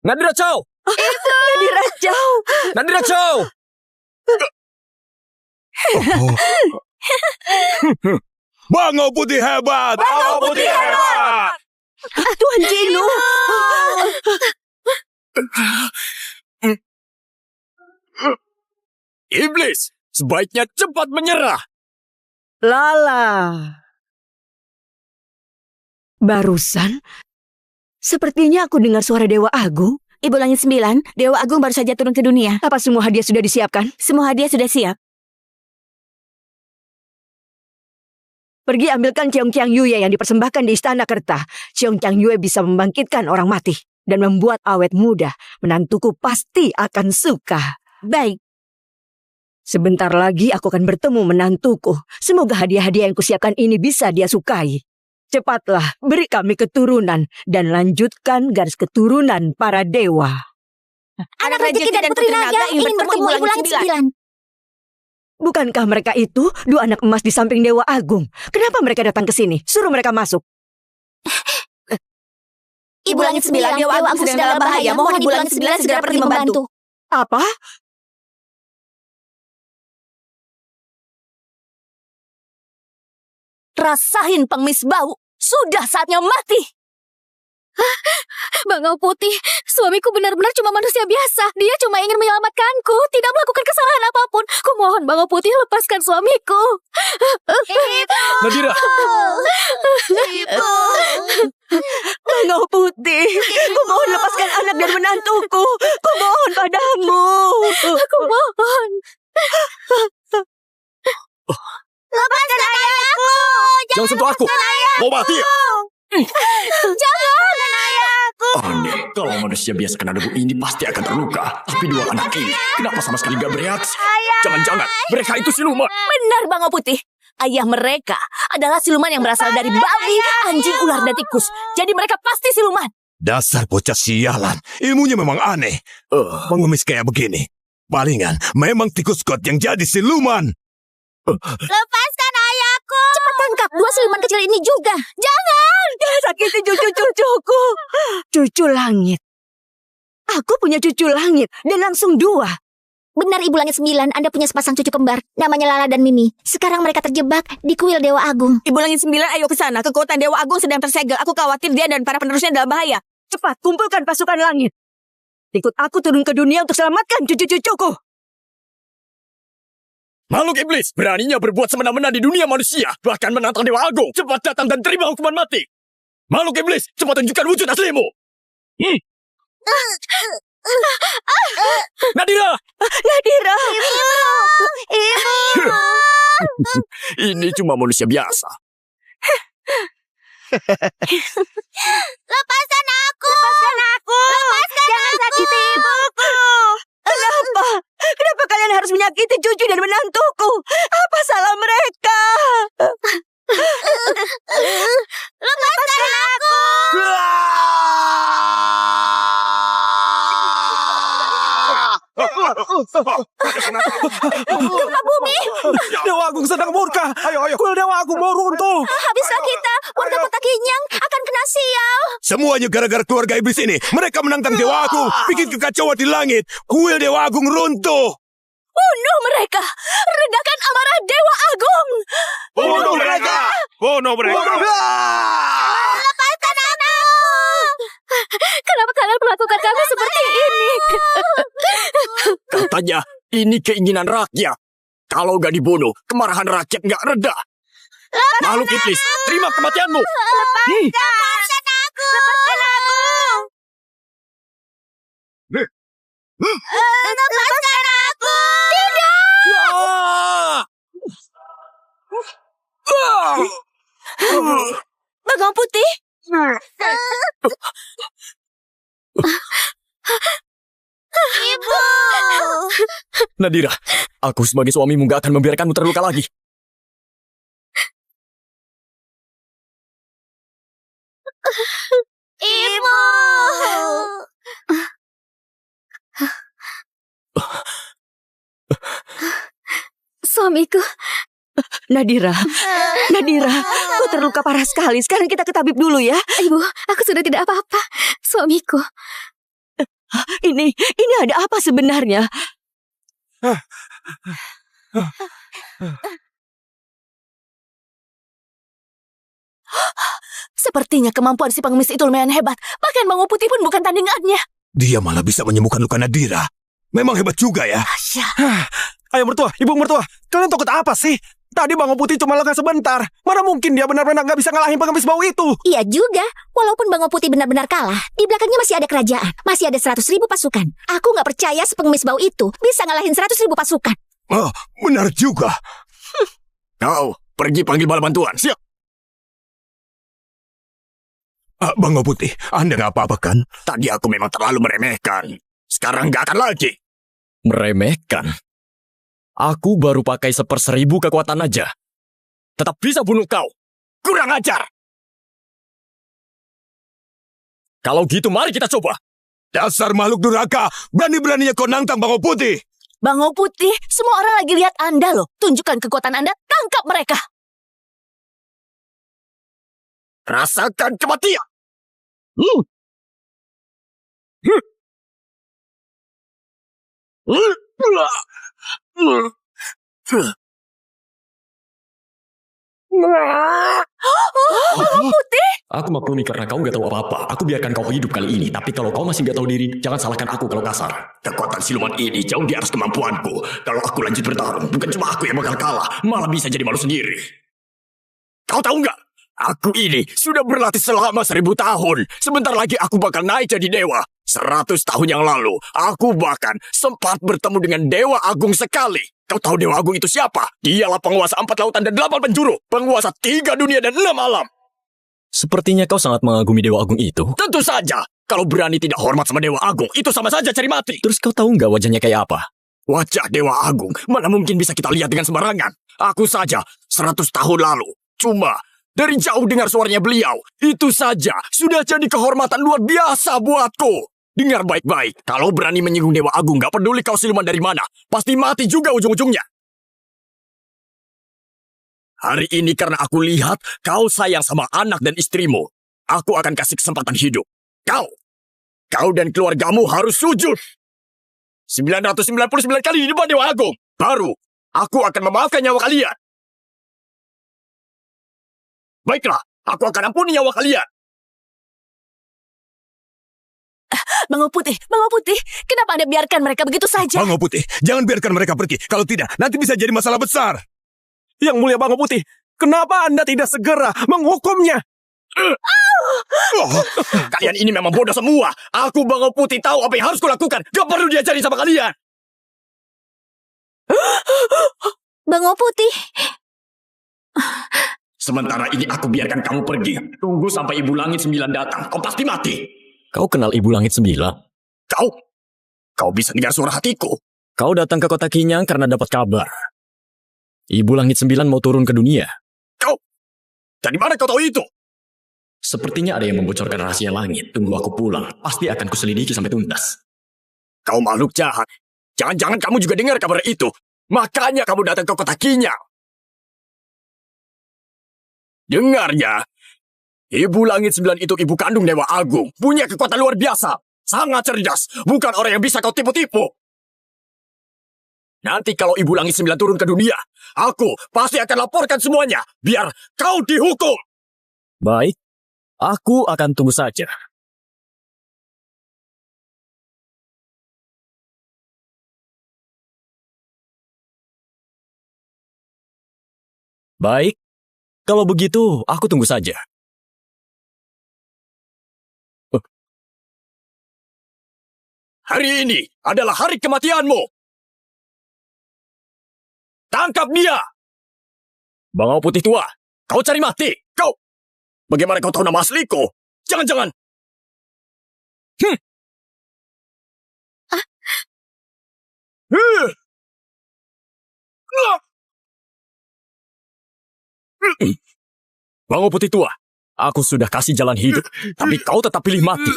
Nadira Chow! Nadira Chow! Nadira Chow! Bangau Putih hebat! Bangau Putih hebat! Tuan Jinu! Iblis, sebaiknya cepat menyerah. Lala. Barusan, sepertinya aku dengar suara Dewa Agung. Ibu Langit 9, Dewa Agung baru saja turun ke dunia. Apa semua hadiah sudah disiapkan? Semua hadiah sudah siap. Pergi ambilkan Cheong Chiang Yue yang dipersembahkan di Istana Kerta. Cheong Chiang Yue bisa membangkitkan orang mati dan membuat awet muda. Menantuku pasti akan suka. Baik. Sebentar lagi aku akan bertemu menantuku. Semoga hadiah-hadiah yang kusiapkan ini bisa dia sukai. Cepatlah, beri kami keturunan dan lanjutkan garis keturunan para dewa. Anak rezeki dan putri naga ingin bertemu Ibu Langit 9. Bukankah mereka itu dua anak emas di samping Dewa Agung? Kenapa mereka datang ke sini? Suruh mereka masuk. Ibu Langit 9, Dewa Agung sedang dalam bahaya. Mohon Ibu Langit 9 segera pergi membantu. Apa? Rasain pengemis bau. Sudah saatnya mati. Bangau Putih, suamiku benar-benar cuma manusia biasa. Dia cuma ingin menyelamatkanku, tidak melakukan kesalahan apapun. Kumohon Bangau Putih, lepaskan suamiku. Nadira, Ibu. Bangau Putih, kumohon lepaskan anak dan menantuku. Kumohon padamu. Aku mohon. Lepaskan ayahku. jangan sentuh aku. Mau mati ya? Jangan ayahku. Aneh, kalau manusia biasa kena debu ini pasti akan terluka. Tapi dua anak ini, kenapa sama sekali gak bereaksi? Jangan-jangan mereka itu siluman. Benar Bangau Putih. Ayah mereka adalah siluman yang berasal dari babi, anjing, ular, dan tikus. Jadi mereka pasti siluman. Dasar bocah sialan. Ilmunya memang aneh. Pengemis kayak begini. Palingan memang tikus kot yang jadi siluman. Lepaskan ayahku. Cepat tangkap dua siluman kecil ini juga. Jangan sakiti cucu-cucuku. Cucu langit. Aku punya cucu langit dan langsung dua. Benar Ibu Langit 9, Anda punya sepasang cucu kembar. Namanya Lala dan Mimi. Sekarang mereka terjebak di kuil Dewa Agung. Ibu Langit 9, ayo ke sana. Kekuatan Dewa Agung sedang tersegel. Aku khawatir dia dan para penerusnya dalam bahaya. Cepat kumpulkan pasukan langit. Ikut aku turun ke dunia untuk selamatkan cucu-cucuku. Makhluk iblis, beraninya berbuat semena-mena di dunia manusia, bahkan menantang Dewa Agung. Cepat datang dan terima hukuman mati. Makhluk iblis, cepat tunjukkan wujud aslimu. Nadira! Nadira! Ibu. Ini cuma manusia biasa. Lepaskan aku. Lepaskan aku. Jangan sakiti ibuku. Kenapa? Kenapa kalian harus menyakiti cucu dan menantuku? Apa salah mereka? Lepaskan aku. Gempa bumi. Dewa Agung sedang murka. Ayo. Kuil Dewa Agung mau runtuh. Habislah kita. Warga kota Kinyang akan kena sial. Semuanya gara-gara keluarga iblis ini. Mereka menantang Dewa Agung. Bikin kekacauan di langit. Kuil Dewa Agung runtuh. Bunuh mereka. Redakan amarah Dewa Agung. Bunuh mereka. Bunuh mereka. Lepaskan aku. Kenapa kalian melakukan kami seperti ini? Katanya, ini keinginan rakyat. Kalau gak dibunuh, kemarahan rakyat gak reda. Makhluk iblis, terima kematianmu. Lepaskan aku. Lepaskan aku. Lepaskan aku. Bangau Putih. Nadira. Aku sebagai suamimu gak akan membiarkanmu terluka lagi. Ibu. Suamiku, Nadira, Nadira, kau terluka parah sekali. Sekarang kita ke tabib dulu ya. Ibu, aku sudah tidak apa-apa. Suamiku, Ini ada apa sebenarnya? Sepertinya kemampuan si pengemis itu lumayan hebat. Bahkan Bang Putih pun bukan tandingannya. Dia malah bisa menyembuhkan luka Nadira. Memang hebat juga ya. Ayah mertua, ibu mertua, kalian takut apa sih? Tadi Bang Putih cuma lengah sebentar. Mana mungkin dia benar-benar nggak bisa ngalahin pengemis bau itu? Iya juga, walaupun Bang Putih benar-benar kalah, di belakangnya masih ada kerajaan, masih ada 100.000 pasukan. Aku nggak percaya sepengemis bau itu bisa ngalahin 100.000 pasukan. Oh, benar juga. Kau pergi panggil bala bantuan. Siap. Bang Putih, Anda nggak apa-apa kan? Tadi aku memang terlalu meremehkan. Sekarang gak akan lagi. Meremehkan? Aku baru pakai 1/1000 kekuatan aja. Tetap bisa bunuh kau. Kurang ajar. Kalau gitu mari kita coba. Dasar makhluk durhaka, berani-beraninya kau nantang Bang Putih. Bang Putih, semua orang lagi lihat Anda loh. Tunjukkan kekuatan Anda, tangkap mereka. Rasakan kematian. Aku maklumi karena kau gak tahu apa-apa. Aku biarkan kau hidup kali ini. Tapi kalau kau masih gak tahu diri, jangan salahkan aku kalau kasar. Kekuatan siluman ini jauh di atas kemampuanku. Kalau aku lanjut bertarung, bukan cuma aku yang bakal kalah, malah bisa jadi malu sendiri. Kau tahu nggak? Aku ini sudah berlatih selama 1000 tahun. Sebentar lagi aku bakal naik jadi dewa. 100 tahun yang lalu, aku bahkan sempat bertemu dengan Dewa Agung sekali. Kau tahu Dewa Agung itu siapa? Dialah penguasa 4 lautan dan 8 penjuru. Penguasa 3 dunia dan 6 alam. Sepertinya kau sangat mengagumi Dewa Agung itu. Tentu saja. Kalau berani tidak hormat sama Dewa Agung, itu sama saja cari mati. Terus kau tahu nggak wajahnya kayak apa? Wajah Dewa Agung mana mungkin bisa kita lihat dengan sembarangan. Aku saja 100 tahun lalu. Cuma dari jauh dengar suaranya beliau. Itu saja sudah jadi kehormatan luar biasa buatku. Dengar baik-baik. Kalau berani menyinggung Dewa Agung, gak peduli kau siluman dari mana. Pasti mati juga ujung-ujungnya. Hari ini karena aku lihat kau sayang sama anak dan istrimu. Aku akan kasih kesempatan hidup. Kau dan keluargamu harus sujud. 999 kali di depan Dewa Agung. Baru aku akan memaafkan nyawa kalian. Baiklah, aku akan ampuni nyawa kalian. Bang Putih, kenapa Anda biarkan mereka begitu saja? Bang Putih, jangan biarkan mereka pergi. Kalau tidak, nanti bisa jadi masalah besar. Yang mulia Bang Putih, kenapa Anda tidak segera menghukumnya? Kalian ini memang bodoh semua. Aku Bang Putih tahu apa yang harus kulakukan. Gak perlu diajarin sama kalian. Bang Putih, Sementara ini aku biarkan kamu pergi. Tunggu sampai Ibu Langit 9 datang. Kau pasti mati. Kau kenal Ibu Langit 9? Kau bisa dengar suara hatiku. Kau datang ke kota Kinyang karena dapat kabar. Ibu Langit 9 mau turun ke dunia. Dari mana kau tahu itu? Sepertinya ada yang membocorkan rahasia langit. Tunggu aku pulang. Pasti akan kuselidiki sampai tuntas. Kau makhluk jahat. Jangan-jangan kamu juga dengar kabar itu. Makanya kamu datang ke kota Kinyang. Dengar ya. Ibu Langit 9 itu ibu kandung Dewa Agung. Punya kekuatan luar biasa. Sangat cerdas. Bukan orang yang bisa kau tipu-tipu. Nanti kalau Ibu Langit 9 turun ke dunia, aku pasti akan laporkan semuanya. Biar kau dihukum. Baik. Aku akan tunggu saja. Baik. Kalau begitu, aku tunggu saja. Hari ini adalah hari kematianmu. Tangkap dia! Bangau Putih tua, kau cari mati. Kau! Bagaimana kau tahu nama asliku? Jangan-jangan. Bangau Putih tua, aku sudah kasih jalan hidup, tapi kau tetap pilih mati.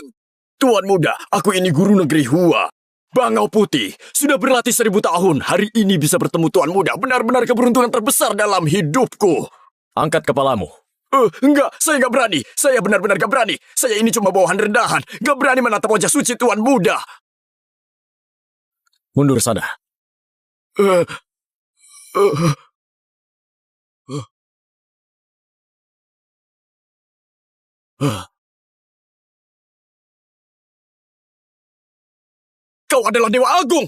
Tuan muda, aku ini guru negeri Hua. Bangau Putih sudah berlatih 1000 tahun. Hari ini bisa bertemu Tuan muda, benar-benar keberuntungan terbesar dalam hidupku. Angkat kepalamu. Enggak, saya enggak berani. Saya benar-benar enggak berani. Saya ini cuma bawahan rendahan. Enggak berani menatap wajah suci Tuan muda. Mundur sana. Kau adalah Dewa Agung.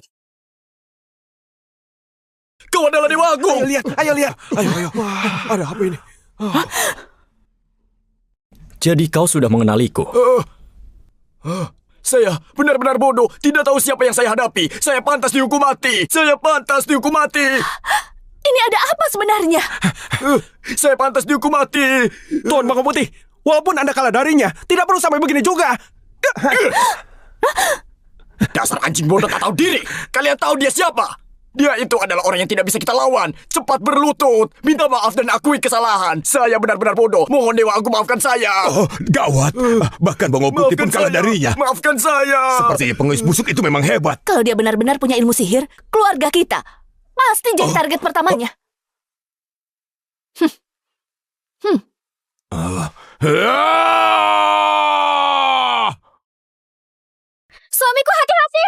Kau adalah Dewa Agung. Ayo lihat, ayo lihat. Ayo. Wah, ada apa ini? Jadi kau sudah mengenaliku. Saya benar-benar bodoh. Tidak tahu siapa yang saya hadapi. Saya pantas dihukum mati. Saya pantas dihukum mati. Ini ada apa sebenarnya? Saya pantas dihukum mati. Tuan Bangau Putih, walaupun Anda kalah darinya, tidak perlu sampai begini juga. Dasar anjing bodoh tak tahu diri. Kalian tahu dia siapa? Dia itu adalah orang yang tidak bisa kita lawan. Cepat berlutut, minta maaf dan akui kesalahan. Saya benar-benar bodoh. Mohon Dewa Agung maafkan saya. Oh, gawat. Bahkan Bangau Putih pun kalah darinya. Maafkan saya. Sepertinya pengemis busuk itu memang hebat. Kalau dia benar-benar punya ilmu sihir, keluarga kita pasti jadi target pertamanya. Suamiku hati-hati.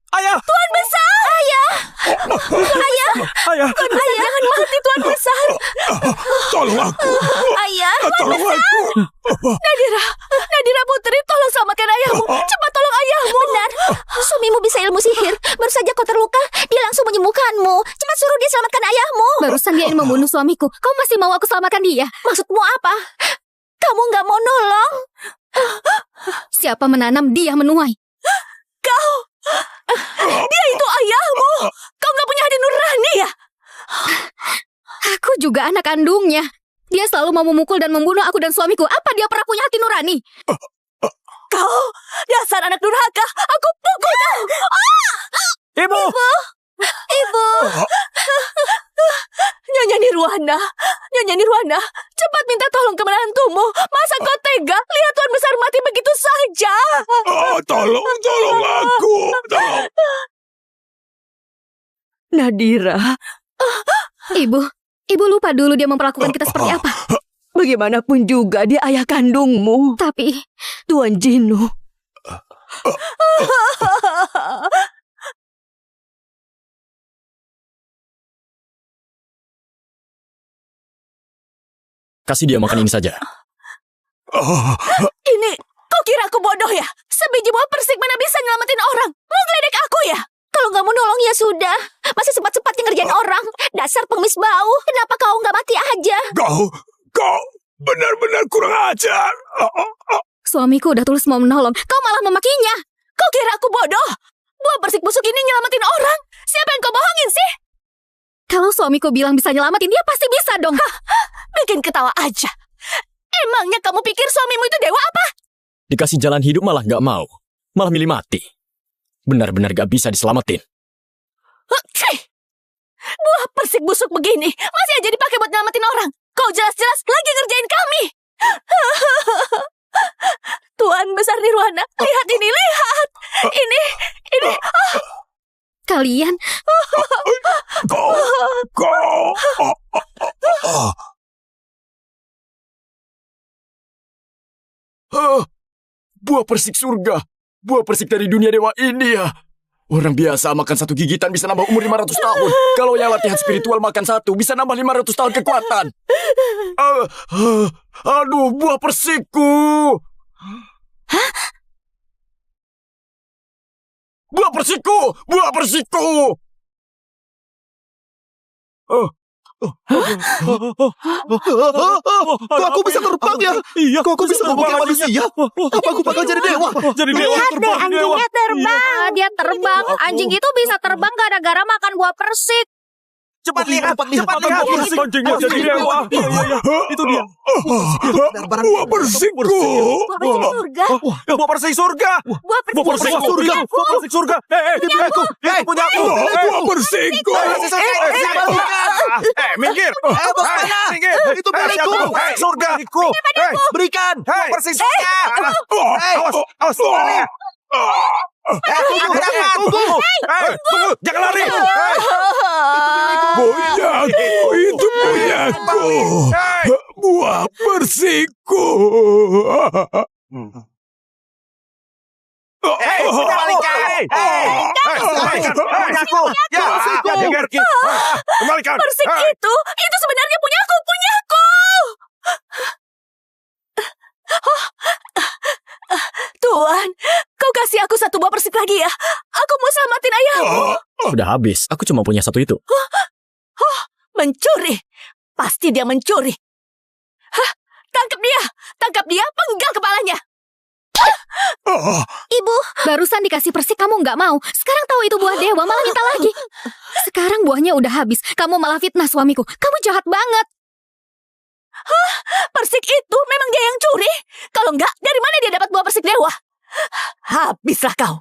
Ayah! Tuan besar! Ayah! Ayah! Jangan mati, Tuan besar! Tolong aku. Ayah! Tolong aku. Nadira putri, tolong selamatkan ayahmu. Cepat tolong ayahmu. Benar, suamimu bisa ilmu sihir. Baru saja kau terluka, dia langsung menyembuhkanmu. Cepat suruh dia selamatkan ayahmu. Barusan dia ingin membunuh suamiku. Kau masih mau aku selamatkan dia? Maksudmu apa? Kamu nggak mau nolong? Siapa menanam dia menuai. Dia itu ayahmu. Kau nggak punya hati nurani ya? Aku juga anak kandungnya. Dia selalu mau memukul dan membunuh aku dan suamiku. Apa dia pernah punya hati nurani? Kau dasar anak durhaka. Aku pukul kau. Ibu! Ibu. Nyonya Nirwana, cepat minta tolong ke menantumu. Masa kau tega lihat Tuan besar mati begitu saja? Tolong aku. Tolong. Nadira, Ibu lupa dulu dia memperlakukan kita seperti apa. bagaimanapun juga dia ayah kandungmu. Tapi Tuan Jinu. Kasih dia makan ini saja. Ini, kau kira aku bodoh ya? Sebiji buah persik mana bisa nyelamatin orang? Mau ngeledek aku ya? Kalau nggak mau nolong ya sudah. Masih sempat-sempatnya ngerjain orang. Dasar pengemis bau. Kenapa kau nggak mati aja? Kau benar-benar kurang ajar. suamiku udah tulus mau menolong. Kau malah memakinya. Kau kira aku bodoh? Buah persik busuk ini nyelamatin orang? Siapa yang kau bohongin sih? Kalau suamiku bilang bisa nyelamatin dia pasti bisa dong. Bikin ketawa aja. Emangnya kamu pikir suamimu itu dewa apa? Dikasih jalan hidup malah gak mau. Malah milih mati. Benar-benar gak bisa diselamatin. Buah persik busuk begini masih aja dipakai buat nyelamatin orang. Kau jelas-jelas lagi ngerjain kami. Tuan besar Nirwana, lihat ini, lihat. Ini. Kalian Buah persik surga. Buah persik dari dunia dewa ini ya. Orang biasa makan satu gigitan bisa nambah umur 500 tahun. Kalau yang latihan spiritual makan satu bisa nambah 500 tahun kekuatan. Aduh, buah persikku. Buah persikku. Buah persikku. Kok aku bisa terbang ya? Iya, Kok aku bisa terbang kayak manusia? Apa aku bakal jadi dewa? Jadi dewa. Lihat deh, anjingnya terbang. dia terbang. Anjing itu bisa terbang gara-gara makan buah persik. Cepat lihat, cepat lihat. cepat lihat. Pancingnya jadi dewa. Itu dia. Buah persikku. Buah persik surga. Buah persik surga. Buah persik surga. Itu punya aku. Buah persikku. Minggir. Minggir. Itu milikku. Surga. Berikan. Buah persik surga. Awas. Tunggu. Jangan lari. Punyaku, itu punyaku. Buah persikku. Kembalikan. Persik itu sebenarnya punyaku. Tuan, kau kasih aku satu buah persik lagi ya. Aku mau selamatin ayahmu. Sudah habis, aku cuma punya satu itu. Mencuri. Pasti dia mencuri. Tangkap dia, penggal kepalanya. Ibu, barusan dikasih persik kamu nggak mau. Sekarang tahu itu buah dewa malah minta lagi. Sekarang buahnya udah habis. Kamu malah fitnah suamiku. Kamu jahat banget. Persik itu memang dia yang curi. Kalau enggak, dari mana dia dapat buah persik dewa? Habislah kau.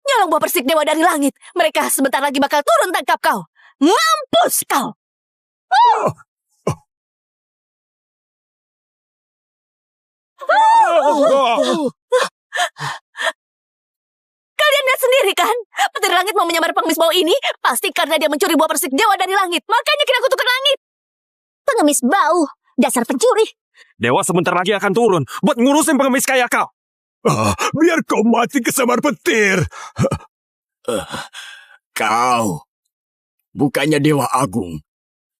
Nyolong buah persik dewa dari langit. Mereka sebentar lagi bakal turun tangkap kau. Mampus kau. Kalian lihat sendiri kan? Petir langit mau menyamar pengemis bau ini pasti karena dia mencuri buah persik dewa dari langit. Makanya kena kutukan langit. Pengemis bau, dasar pencuri. Dewa sebentar lagi akan turun buat ngurusin pengemis kayak kau. Biar kau mati kesambar petir. Kau, bukannya Dewa Agung.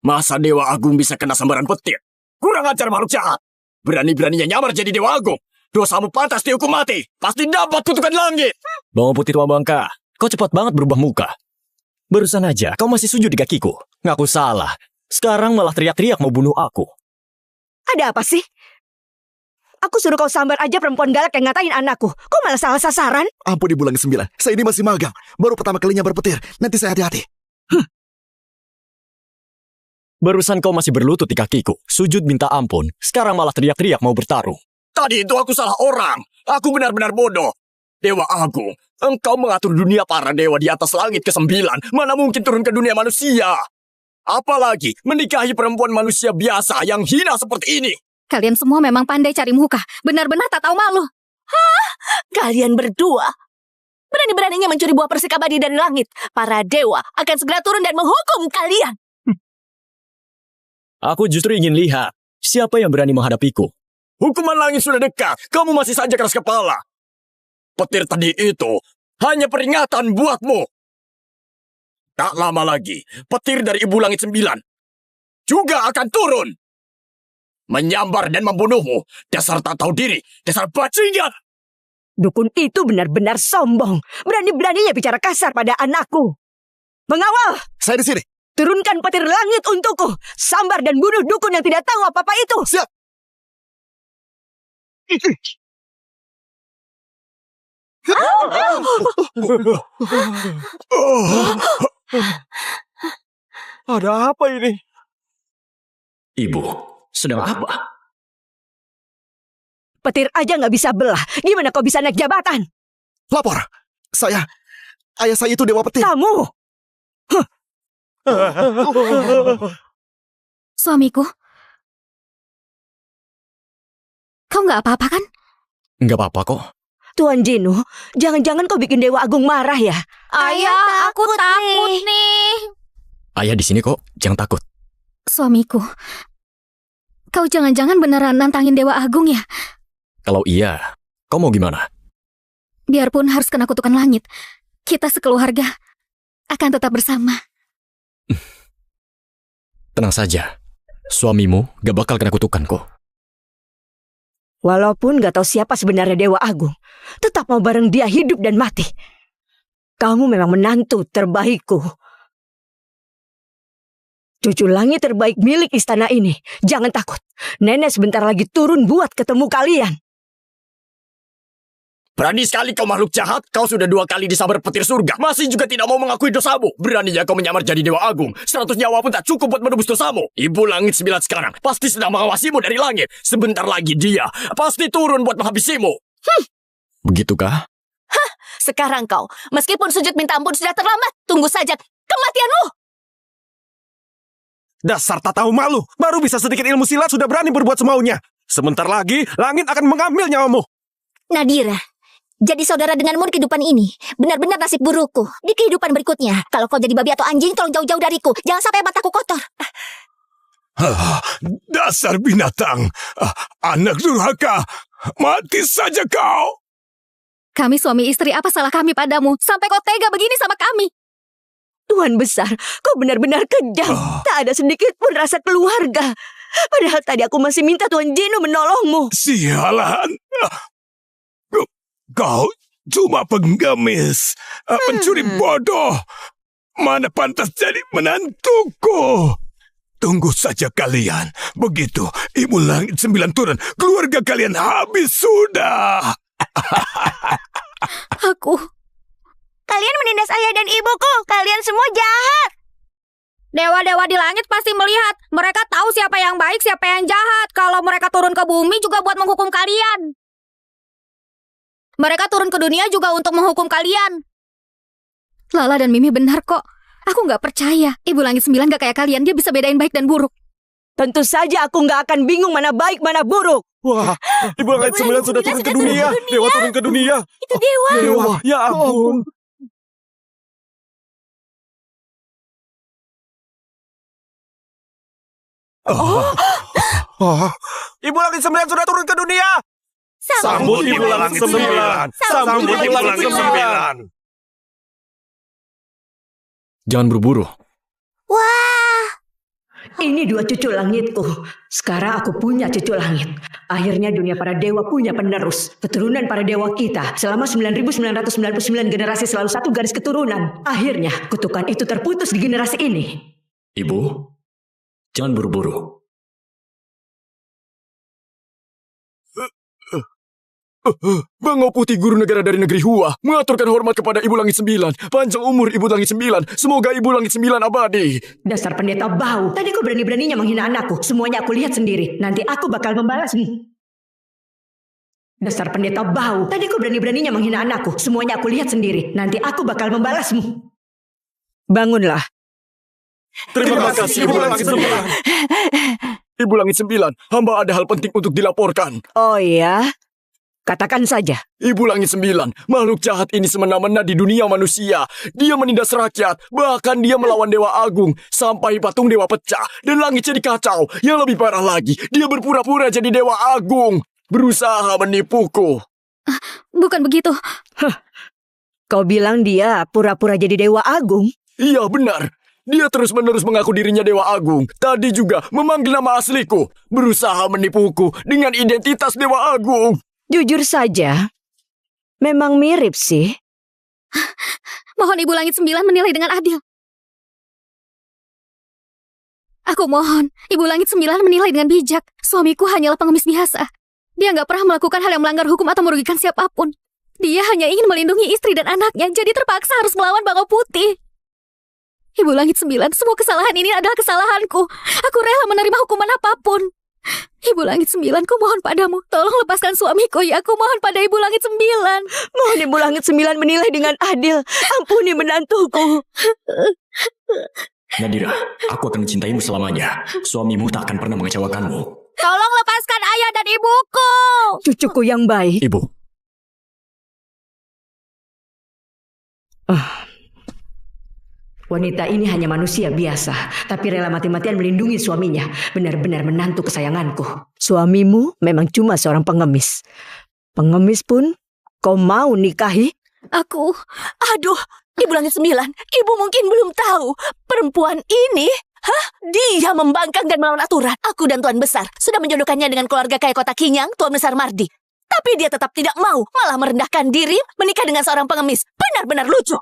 Masa Dewa Agung bisa kena sambaran petir? Kurang ajar makhluk jahat. Berani-beraninya nyamar jadi Dewa Agung. Dosamu pantas dihukum mati. Pasti dapat kutukan langit. Bawang putih tua bangka, kau cepat banget berubah muka. Barusan aja kau masih sujud di kakiku. Ngaku salah. Sekarang malah teriak-teriak mau bunuh aku. Ada apa sih? Aku suruh kau sambar aja perempuan galak yang ngatain anakku. Kok malah salah sasaran? Ampun Ibu Langit 9. Saya ini masih magang. Baru pertama kalinya berpetir. Nanti saya hati-hati. Barusan kau masih berlutut di kakiku. Sujud minta ampun. Sekarang malah teriak-teriak mau bertarung. Tadi itu aku salah orang. Aku benar-benar bodoh. Dewa Agung, engkau mengatur dunia para dewa di atas langit ke-9. Mana mungkin turun ke dunia manusia? Apalagi menikahi perempuan manusia biasa yang hina seperti ini. Kalian semua memang pandai cari muka. Benar-benar tak tahu malu. Kalian berdua berani-beraninya mencuri buah persik abadi dari langit. Para dewa akan segera turun dan menghukum kalian. Aku justru ingin lihat siapa yang berani menghadapiku. Hukuman langit sudah dekat. Kamu masih saja keras kepala. Petir tadi itu hanya peringatan buatmu. Tak lama lagi, petir dari Ibu Langit 9 juga akan turun. Menyambar dan membunuhmu. Dasar tak tahu diri. Dasar bajingan. Dukun itu benar-benar sombong. Berani-beraninya bicara kasar pada anakku. Mengawal! Saya di sini. Turunkan petir langit untukku. Sambar dan bunuh dukun yang tidak tahu apa-apa itu. Siap. Ada apa ini? Ibu, sedang apa? Petir aja nggak bisa belah. Gimana kau bisa naik jabatan? Lapor. Ayah saya itu Dewa Petir. Kamu! Suamiku, kau nggak apa-apa kan? Nggak apa-apa kok. Tuan Jinu, jangan-jangan kau bikin Dewa Agung marah ya? Ayah, aku takut nih. Ayah di sini kok, jangan takut. Suamiku, kau jangan-jangan beneran nantangin Dewa Agung ya? Kalau iya, kau mau gimana? Biarpun harus kena kutukan langit, kita sekeluarga akan tetap bersama. Tenang saja, suamimu gak bakal kena kutukan kok. Walaupun gak tahu siapa sebenarnya Dewa Agung, tetap mau bareng dia hidup dan mati. Kamu memang menantu terbaikku. Cucu langit terbaik milik istana ini. Jangan takut. Nenek sebentar lagi turun buat ketemu kalian. Berani sekali kau makhluk jahat. Kau sudah 2 kali disambar petir surga. Masih juga tidak mau mengakui dosamu. Beraninya kau menyamar jadi Dewa Agung. 100 nyawa pun tak cukup buat menebus dosamu. Ibu Langit 9 sekarang pasti sedang mengawasimu dari langit. Sebentar lagi dia pasti turun buat menghabisimu. Begitukah? Sekarang kau, meskipun sujud minta ampun sudah terlambat, tunggu saja kematianmu. Dasar tak tahu malu. Baru bisa sedikit ilmu silat sudah berani berbuat semaunya. Sebentar lagi, langit akan mengambil nyawamu. Nadira, jadi saudara denganmu di kehidupan ini benar-benar nasib burukku. Di kehidupan berikutnya, kalau kau jadi babi atau anjing, tolong jauh-jauh dariku. Jangan sampai mataku kotor. Dasar binatang. Anak durhaka. Mati saja kau. Kami suami istri, apa salah kami padamu? Sampai kau tega begini sama kami. Tuan besar, kau benar-benar kejam. Tak ada sedikit pun rasa keluarga. Padahal tadi aku masih minta Tuan Gino menolongmu. Sialan. Kau cuma pengemis, pencuri bodoh. Mana pantas jadi menantuku. Tunggu saja kalian. Begitu Ibu Langit 9 turun, keluarga kalian habis sudah. Kalian menindas ayah dan ibuku. Kalian semua jahat. Dewa-dewa di langit pasti melihat. Mereka tahu siapa yang baik, siapa yang jahat. Kalau mereka turun ke bumi juga buat menghukum kalian. Mereka turun ke dunia juga untuk menghukum kalian. Lala dan Mimi benar kok. Aku nggak percaya. Ibu Langit 9 gak kayak kalian. Dia bisa bedain baik dan buruk. Tentu saja aku nggak akan bingung mana baik, mana buruk. Wah, Ibu Langit 9 sudah turun ke dunia. Dewa turun ke dunia. Itu dewa. Dewa, ya ampun. Ibu Langit 9 sudah turun ke dunia. Sambut Ibu Langit 9. Sambut Ibu Langit 9. Jangan buru-buru. Ini 2 cucu langitku. Sekarang aku punya cucu langit. Akhirnya dunia para dewa punya penerus. Keturunan para dewa kita. Selama 9.999 generasi selalu satu garis keturunan. Akhirnya kutukan itu terputus di generasi ini. Ibu, jangan buru-buru. Bangau Putih, guru negara dari negeri Hua, mengaturkan hormat kepada Ibu Langit 9. Panjang umur Ibu Langit 9. Semoga Ibu Langit 9 abadi. Dasar pendeta bau. Tadi kau berani-beraninya menghina anakku. Semuanya aku lihat sendiri. Nanti aku bakal membalasmu. Dasar pendeta bau. Tadi kau berani-beraninya menghina anakku. Semuanya aku lihat sendiri. Nanti aku bakal membalasmu. Bangunlah. Terima kasih Ibu Langit 9. Ibu Langit 9, hamba ada hal penting untuk dilaporkan. Oh ya? Katakan saja. Ibu Langit 9, makhluk jahat ini semena-mena di dunia manusia. Dia menindas rakyat, bahkan dia melawan Dewa Agung. Sampai patung dewa pecah, dan langit jadi kacau. Yang lebih parah lagi, dia berpura-pura jadi Dewa Agung. Berusaha menipuku. Bukan begitu. Kau bilang dia pura-pura jadi Dewa Agung? Iya benar. Dia terus-menerus mengaku dirinya Dewa Agung. Tadi juga memanggil nama asliku. Berusaha menipuku dengan identitas Dewa Agung. Jujur saja, memang mirip sih. Mohon Ibu Langit 9 menilai dengan adil. Aku mohon, Ibu Langit 9 menilai dengan bijak. Suamiku hanyalah pengemis biasa. Dia nggak pernah melakukan hal yang melanggar hukum atau merugikan siapapun. Dia hanya ingin melindungi istri dan anaknya, jadi terpaksa harus melawan Bangau Putih. Ibu Langit 9, semua kesalahan ini adalah kesalahanku. Aku rela menerima hukuman apapun. Ibu Langit 9, ku mohon padamu, tolong lepaskan suamiku ya. Aku mohon pada Ibu Langit 9. Mohon Ibu Langit 9 menilai dengan adil. Ampuni menantuku. Nadira, aku akan mencintaimu selamanya. Suamimu tak akan pernah mengecewakanmu. Tolong lepaskan ayah dan ibuku. Cucuku yang baik. Ibu. Wanita ini hanya manusia biasa, tapi rela mati-matian melindungi suaminya. Benar-benar menantu kesayanganku. Suamimu memang cuma seorang pengemis. Pengemis pun kau mau nikahi? Aduh, Ibu Langit 9, Ibu mungkin belum tahu. Perempuan ini, dia membangkang dan melawan aturan. Aku dan Tuan Besar sudah menjodohkannya dengan keluarga kaya Kota Kinyang, Tuan Besar Mardi. Tapi dia tetap tidak mau, malah merendahkan diri menikah dengan seorang pengemis. Benar-benar lucu.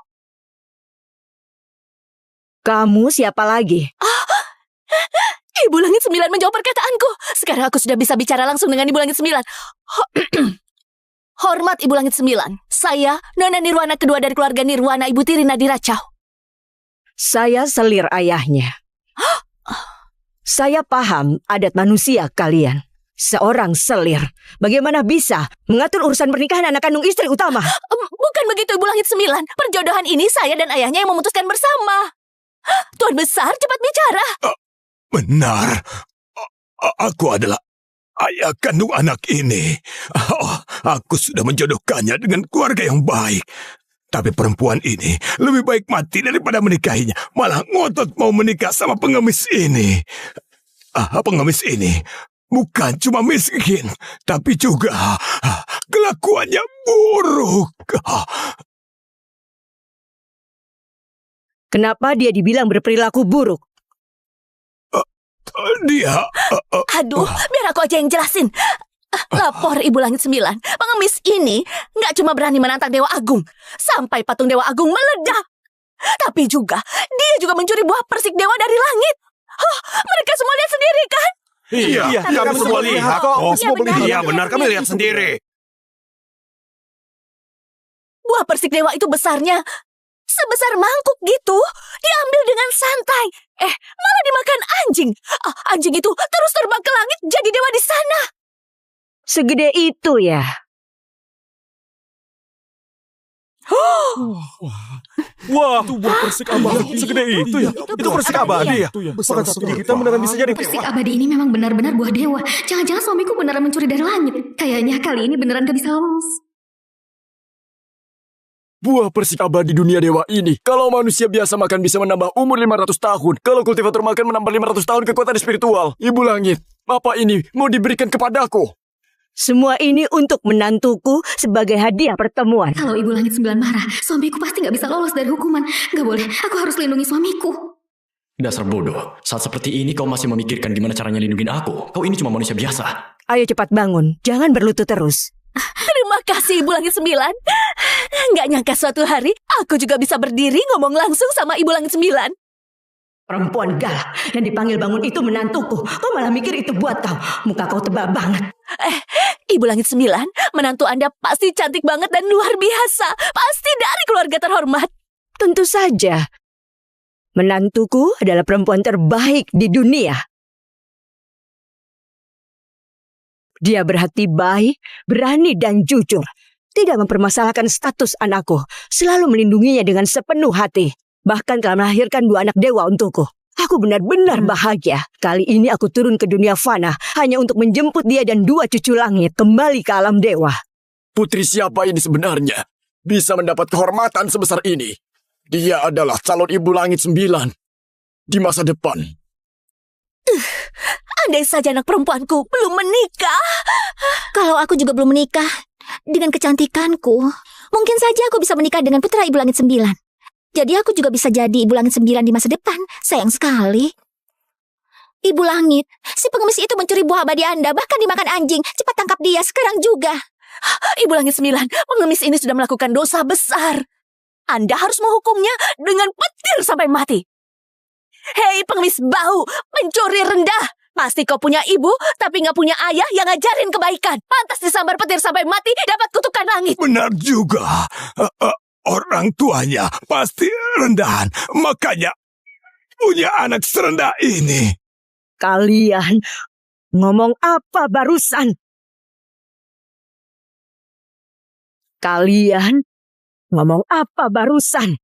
Kamu siapa lagi? Ibu Langit 9 menjawab perkataanku. Sekarang aku sudah bisa bicara langsung dengan Ibu Langit 9. Hormat Ibu Langit 9. Saya, Nona Nirwana kedua dari keluarga Nirwana, Ibu Tiri Nadira Chow. Saya selir ayahnya. Saya paham adat manusia kalian. Seorang selir, bagaimana bisa mengatur urusan pernikahan anak kandung istri utama? Bukan begitu Ibu Langit 9. Perjodohan ini saya dan ayahnya yang memutuskan bersama. Tuan Besar, cepat bicara. Benar. Aku adalah ayah kandung anak ini. Aku sudah menjodohkannya dengan keluarga yang baik. Tapi perempuan ini lebih baik mati daripada menikahinya. Malah ngotot mau menikah sama pengemis ini. Pengemis ini bukan cuma miskin, tapi juga kelakuannya buruk. Kenapa dia dibilang berperilaku buruk? Dia... Aduh, biar aku aja yang jelasin. Lapor Ibu Langit 9. Pengemis ini nggak cuma berani menantang Dewa Agung, sampai patung Dewa Agung meledak. Tapi juga, dia juga mencuri buah persik dewa dari langit. Mereka semua lihat sendiri kan? Iya, kami semua lihat kok. Iya benar, kami lihat sendiri. Buah persik dewa itu besarnya sebesar mangkuk gitu. Diambil dengan santai. Malah dimakan anjing. Anjing itu terus terbang ke langit jadi dewa di sana. Segede itu ya? Wah, itu buah persik abadi segede itu ya. Itu persik abadi ya. Bukan satu kita beneran bisa jadi Persik abadi ini memang benar-benar buah dewa. Jangan-jangan suamiku beneran mencuri dari langit. Kayaknya kali ini beneran gak bisa lolos. Buah persik abadi dunia dewa ini, kalau manusia biasa makan bisa menambah umur 500 tahun. Kalau kultivator makan menambah 500 tahun kekuatan spiritual. Ibu Langit, apa ini mau diberikan kepadaku? Semua ini untuk menantuku sebagai hadiah pertemuan. Kalau Ibu Langit 9 marah, suamiku pasti gak bisa lolos dari hukuman. Gak boleh, aku harus lindungi suamiku. Dasar bodoh. Saat seperti ini kau masih memikirkan gimana caranya lindungin aku. Kau ini cuma manusia biasa. Ayo cepat bangun, jangan berlutut terus. Terima kasih Ibu Langit 9. Nggak nyangka suatu hari aku juga bisa berdiri ngomong langsung sama Ibu Langit 9. Perempuan galak yang dipanggil bangun itu menantuku. Kau malah mikir itu buat kau. Muka kau tebal banget. Ibu Langit 9, menantu Anda pasti cantik banget dan luar biasa. Pasti dari keluarga terhormat. Tentu saja. Menantuku adalah perempuan terbaik di dunia. Dia berhati baik, berani dan jujur. Tidak mempermasalahkan status anakku. Selalu melindunginya dengan sepenuh hati. Bahkan telah melahirkan 2 anak dewa untukku. Aku benar-benar bahagia. Kali ini aku turun ke dunia fana hanya untuk menjemput dia dan 2 cucu langit kembali ke alam dewa. Putri siapa ini sebenarnya? Bisa mendapat kehormatan sebesar ini. Dia adalah calon Ibu Langit 9 di masa depan. Andai saja anak perempuanku belum menikah. Kalau aku juga belum menikah, dengan kecantikanku, mungkin saja aku bisa menikah dengan putra Ibu Langit 9. Jadi aku juga bisa jadi Ibu Langit 9 di masa depan. Sayang sekali. Ibu Langit, si pengemis itu mencuri buah abadi Anda, bahkan dimakan anjing. Cepat tangkap dia sekarang juga. Ibu Langit 9, pengemis ini sudah melakukan dosa besar. Anda harus menghukumnya dengan petir sampai mati. Hei pengemis bau, pencuri rendah. Pasti kau punya ibu, tapi nggak punya ayah yang ngajarin kebaikan. Pantas disambar petir sampai mati, dapat kutukan langit. Benar juga. Orang tuanya pasti rendahan. Makanya punya anak serendah ini. Kalian ngomong apa barusan? Kalian ngomong apa barusan?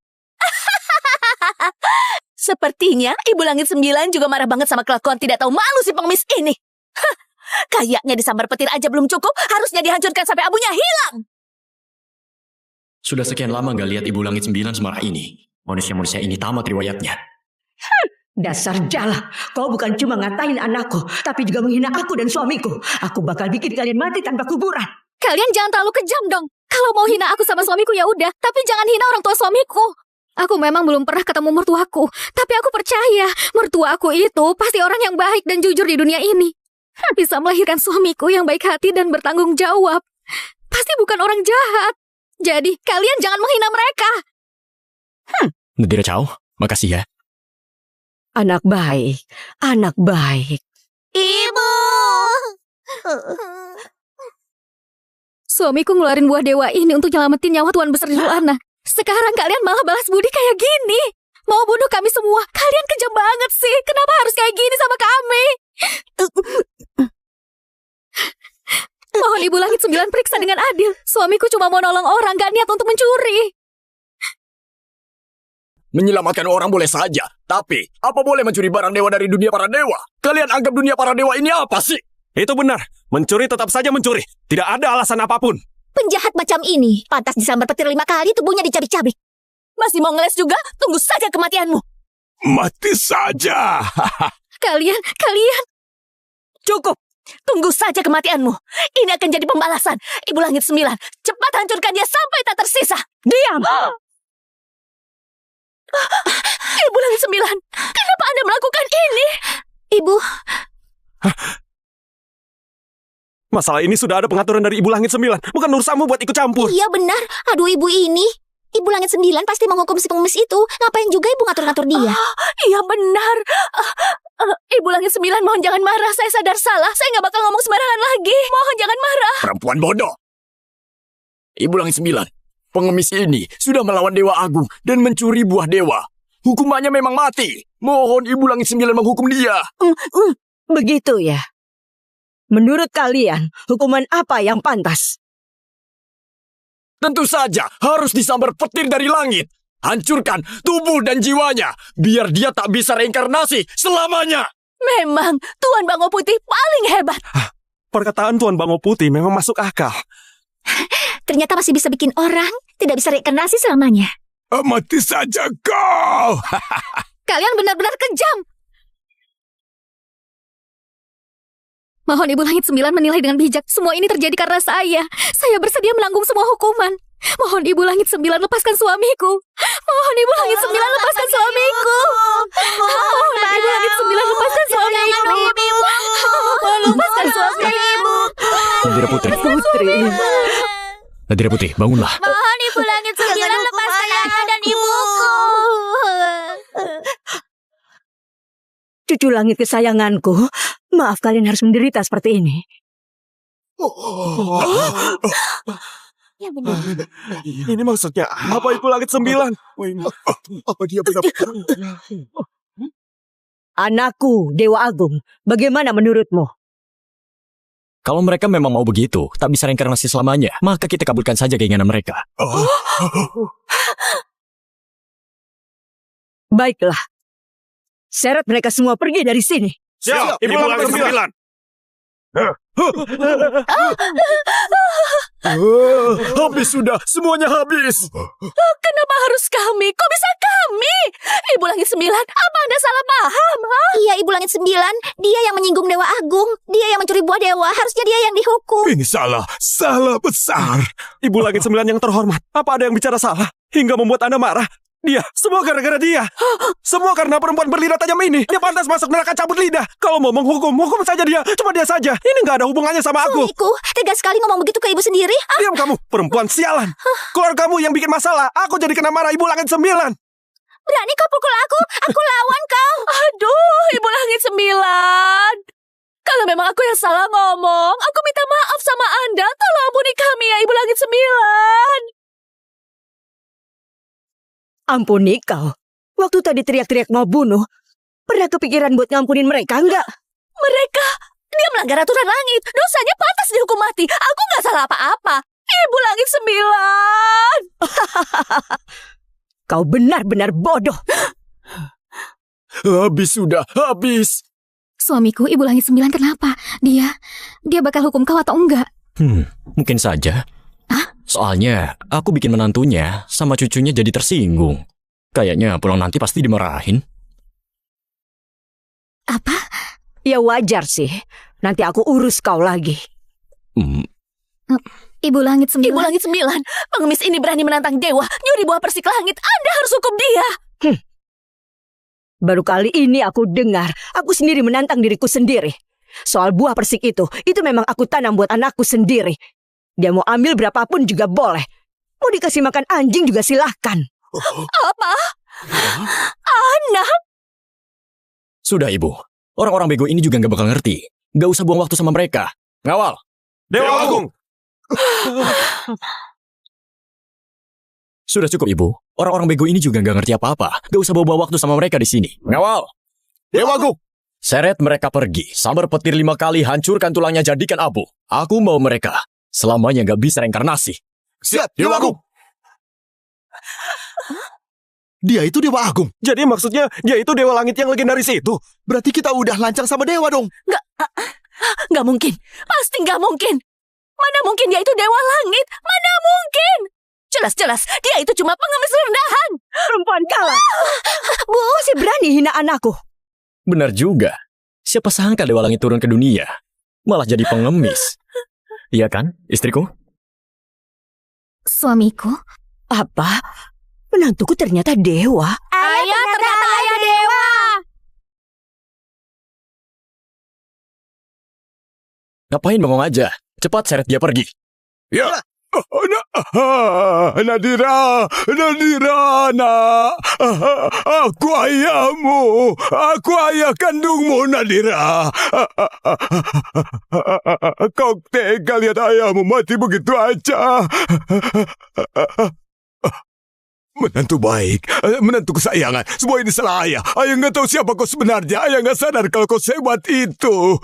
Sepertinya Ibu Langit 9 juga marah banget sama kelakuan tidak tahu malu si pengemis ini. Kayaknya disambar petir aja belum cukup, harusnya dihancurkan sampai abunya hilang. Sudah sekian lama gak lihat Ibu Langit 9 semarah ini. Manusia-manusia ini tamat riwayatnya. Dasar jala, kau bukan cuma ngatain anakku, tapi juga menghina aku dan suamiku. Aku bakal bikin kalian mati tanpa kuburan. Kalian jangan terlalu kejam dong. Kalau mau hina aku sama suamiku ya udah, tapi jangan hina orang tua suamiku. Aku memang belum pernah ketemu mertuaku, tapi aku percaya mertuaku itu pasti orang yang baik dan jujur di dunia ini. Bisa melahirkan suamiku yang baik hati dan bertanggung jawab. Pasti bukan orang jahat. Jadi kalian jangan menghina mereka. Nadira Chow, makasih ya. Anak baik, anak baik. Ibu. Suamiku ngeluarin buah dewa ini untuk nyelamatin nyawa Tuan Besar Nirlana. Sekarang kalian malah balas budi kayak gini. Mau bunuh kami semua. Kalian kejam banget sih. Kenapa harus kayak gini sama kami? Mohon Ibu Langit 9 periksa dengan adil. Suamiku cuma mau nolong orang, gak niat untuk mencuri. Menyelamatkan orang boleh saja, tapi apa boleh mencuri barang dewa dari dunia para dewa? Kalian anggap dunia para dewa ini apa sih? Itu benar. Mencuri tetap saja mencuri. Tidak ada alasan apapun. Penjahat macam ini pantas disambar petir 5 kali, tubuhnya dicabik-cabik. Masih mau ngeles juga? Tunggu saja kematianmu. Mati saja. Kalian. Cukup. Tunggu saja kematianmu. Ini akan jadi pembalasan. Ibu Langit 9, cepat hancurkan dia sampai tak tersisa. Diam! Ibu Langit 9, kenapa Anda melakukan ini? Ibu, Masalah ini sudah ada pengaturan dari Ibu Langit 9. Bukan urusanmu buat ikut campur. iya benar. Aduh, ibu ini. Ibu Langit 9 pasti menghukum si pengemis itu. Ngapain juga ibu ngatur-ngatur dia? Iya benar. Ibu Langit 9, mohon jangan marah. Saya sadar salah. Saya nggak bakal ngomong sembarangan lagi. Mohon jangan marah. Perempuan bodoh. Ibu Langit 9, pengemis ini sudah melawan Dewa Agung dan mencuri buah dewa. Hukumannya memang mati. Mohon Ibu Langit 9 menghukum dia. Begitu ya. Menurut kalian, hukuman apa yang pantas? Tentu saja harus disambar petir dari langit. Hancurkan tubuh dan jiwanya, biar dia tak bisa reinkarnasi selamanya. Memang Tuan Bango Putih paling hebat. Perkataan Tuan Bango Putih memang masuk akal. Ternyata masih bisa bikin orang tidak bisa reinkarnasi selamanya. Mati saja kau. Kalian benar-benar kejam. Mohon Ibu Langit 9 menilai dengan bijak. Semua ini terjadi karena saya. Saya bersedia menanggung semua hukuman. Mohon Ibu Langit 9 lepaskan suamiku. Mohon Ibu Langit 9 lepaskan suamiku. Mohon Ibu Langit 9 lepaskan suamiku. Mohon lepaskan suamiku. Nadira Putri. Nadira Putri, bangunlah. Mohon Ibu Langit 9 lepaskan ayah dan ibuku. Cucu langit kesayanganku, maaf kalian harus menderita seperti ini. Ya benar. Ini maksudnya apa Ibu Langit 9? Apa dia benar-benar? Anakku, Dewa Agung, bagaimana menurutmu? Kalau mereka memang mau begitu, tak bisa reinkarnasi selamanya, maka kita kabulkan saja keinginan mereka. Baiklah. Seret mereka semua pergi dari sini. Siap, Ibu Langit 9. Habis sudah, semuanya habis. Kenapa harus kami? Kok bisa kami? Ibu Langit 9, apa Anda salah paham? Iya, Ibu Langit 9. Dia yang menyinggung Dewa Agung. Dia yang mencuri buah dewa. Harusnya dia yang dihukum. Ini salah besar. Ibu Langit 9 yang terhormat. Apa ada yang bicara salah hingga membuat Anda marah? Dia, semua gara-gara dia. Semua karena perempuan berlidah tajam ini. Dia pantas masuk neraka cabut lidah. Kalau mau menghukum, hukum saja dia. Cuma dia saja. Ini nggak ada hubungannya sama aku. Suamiku, tegas sekali ngomong begitu ke ibu sendiri. Diam kamu, perempuan sialan. Keluarga kamu yang bikin masalah. Aku jadi kena marah Ibu Langit 9. Berani kau pukul aku lawan kau. Aduh, Ibu Langit 9. Kalau memang aku yang salah ngomong, aku minta maaf sama Anda. Tolong ampuni kami ya, Ibu Langit 9. Ampuni kau. Waktu tadi teriak-teriak mau bunuh, pernah kepikiran buat ngampunin mereka enggak? Dia melanggar aturan langit. Dosanya pantas dihukum mati. Aku nggak salah apa-apa. Ibu Langit 9. Kau benar-benar bodoh. Habis sudah, habis. Suamiku, Ibu Langit 9 kenapa? Dia bakal hukum kau atau enggak? Mungkin saja. Soalnya, aku bikin menantunya sama cucunya jadi tersinggung. Kayaknya pulang nanti pasti dimarahin. Apa? Ya wajar sih. Nanti aku urus kau lagi. Ibu Langit 9. Ibu Langit 9. Pengemis ini berani menantang dewa. Nyuri buah persik langit. Anda harus hukum dia. Baru kali ini aku dengar, aku sendiri menantang diriku sendiri. Soal buah persik itu memang aku tanam buat anakku sendiri. Dia mau ambil berapapun juga boleh. Mau dikasih makan anjing juga silahkan. Apa? Anak? Sudah, Ibu. Orang-orang bego ini juga nggak bakal ngerti. Nggak usah buang waktu sama mereka. Ngawal. Dewa Agung. Sudah cukup, Ibu. Orang-orang bego ini juga nggak ngerti apa-apa. Gak usah bawa waktu sama mereka di sini. Ngawal! Dewa Agung. Seret mereka pergi. Sambar petir 5 kali, hancurkan tulangnya, jadikan abu. Aku mau mereka selamanya nggak bisa reinkarnasi. Siap, Dewa Agung. Dia itu Dewa Agung. Jadi maksudnya dia itu Dewa Langit yang legendaris itu. Berarti kita udah lancang sama Dewa dong. Nggak mungkin. Pasti nggak mungkin. Mana mungkin dia itu Dewa Langit? Mana mungkin? Jelas-jelas dia itu cuma pengemis rendahan. Perempuan kalah. Bu, masih berani hina anakku. Benar juga. Siapa sangka Dewa Langit turun ke dunia, malah jadi pengemis. Iya kan, istriku? Suamiku? Apa? Menantuku ternyata dewa. Ayah ternyata ayah dewa. Ngapain bengong aja? Cepat seret dia pergi. Ya. Nadira, nak. Aku ayahmu. Aku ayah kandungmu, Nadira. Kau tega lihat ayahmu mati begitu aja. Menantu baik, menantu kesayangan. Semua ini salah ayah. Ayah nggak tahu siapa kau sebenarnya. Ayah nggak sadar kalau kau sehebat itu.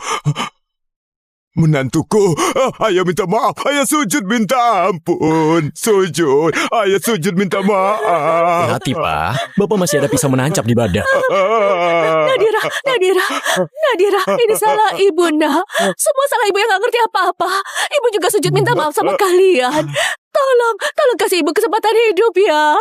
Menantuku, ayah minta maaf. Ayah sujud minta ampun. Sujud, ayah sujud minta maaf. Hati, Pak. Bapak masih ada pisau menancap di badan. Nadira, ini salah ibu, nak. Semua salah ibu yang nggak ngerti apa-apa. Ibu juga sujud minta maaf sama kalian. Tolong kasih ibu kesempatan hidup ya.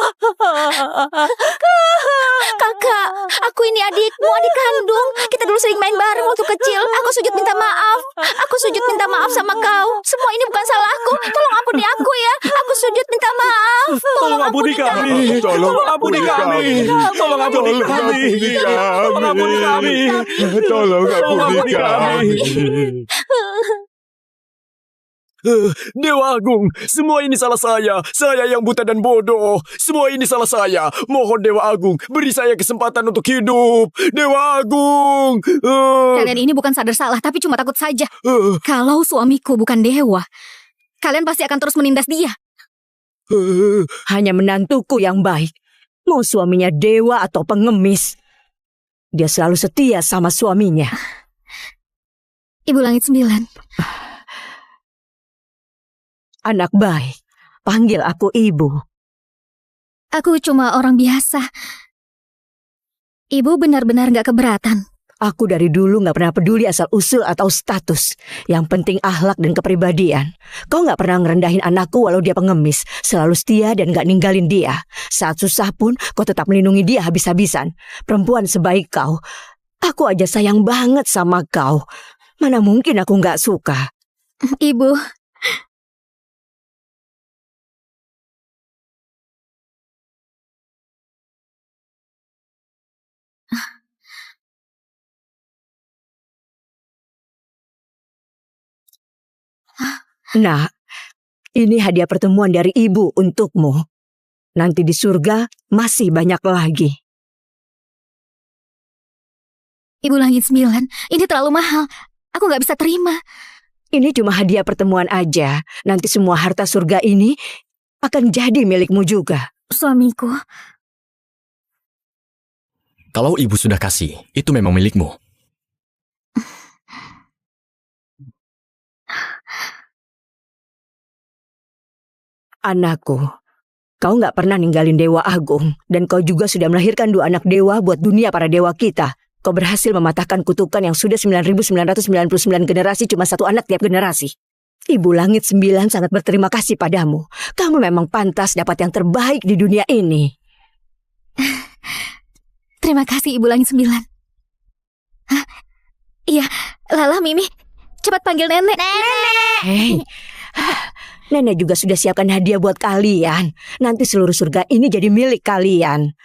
Kakak, aku ini adikmu, adik kandung. Kita dulu sering main bareng waktu kecil. Aku sujud minta maaf. Aku sujud minta maaf sama kau. Semua ini bukan salahku. Tolong ampuni aku ya. Aku sujud minta maaf. Tolong ampuni kami. Tolong ampuni kami. Tolong ampuni kami. Tolong ampuni kami. Tolong ampuni kami. Dewa Agung, semua ini salah saya. Saya yang buta dan bodoh. Semua ini salah saya. Mohon Dewa Agung, beri saya kesempatan untuk hidup. Dewa Agung. Kalian ini bukan sadar salah, tapi cuma takut saja. Kalau suamiku bukan dewa, kalian pasti akan terus menindas dia. Hanya menantuku yang baik. Mau suaminya dewa atau pengemis, dia selalu setia sama suaminya. Ibu Langit 9. Anak baik, panggil aku ibu. Aku cuma orang biasa. Ibu benar-benar gak keberatan. Aku dari dulu gak pernah peduli asal-usul atau status. Yang penting akhlak dan kepribadian. Kau gak pernah ngerendahin anakku walau dia pengemis. Selalu setia dan gak ninggalin dia. Saat susah pun kau tetap melindungi dia habis-habisan. Perempuan sebaik kau, aku aja sayang banget sama kau. Mana mungkin aku gak suka. Ibu, Nah, ini hadiah pertemuan dari ibu untukmu. Nanti di surga masih banyak lagi. Ibu Langit 9, ini terlalu mahal. Aku gak bisa terima. Ini cuma hadiah pertemuan aja. Nanti semua harta surga ini akan jadi milikmu juga. Suamiku, Kalau ibu sudah kasih, itu memang milikmu. Anakku, kau gak pernah ninggalin Dewa Agung. Dan kau juga sudah melahirkan 2 anak dewa buat dunia para dewa kita. Kau berhasil mematahkan kutukan yang sudah 9.999 generasi cuma 1 anak tiap generasi. Ibu Langit 9 sangat berterima kasih padamu. Kamu memang pantas dapat yang terbaik di dunia ini. terima kasih Ibu Langit 9. Hah? Iya, Lala, Mimi, cepat panggil nenek. Hei, nenek juga sudah siapkan hadiah buat kalian. Nanti seluruh surga ini jadi milik kalian.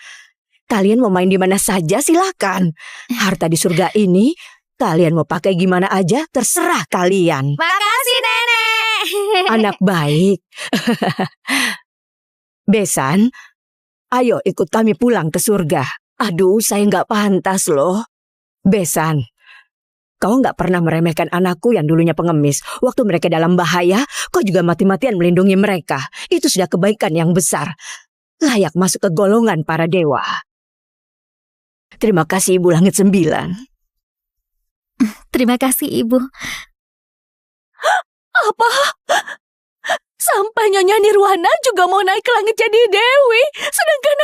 Kalian mau main di mana saja silakan. Harta di surga ini kalian mau pakai gimana aja terserah kalian. Makasih nenek. Anak baik. Besan, ayo ikut kami pulang ke surga. Aduh, saya nggak pantas loh. Besan, Kau nggak pernah meremehkan anakku yang dulunya pengemis. Waktu mereka dalam bahaya, kau juga mati-matian melindungi mereka. Itu sudah kebaikan yang besar. Layak masuk ke golongan para dewa. Terima kasih Ibu Langit 9. Terima kasih, Ibu. Apa? Sampai Nyonya Nirwana juga mau naik ke langit jadi dewi. Sedangkan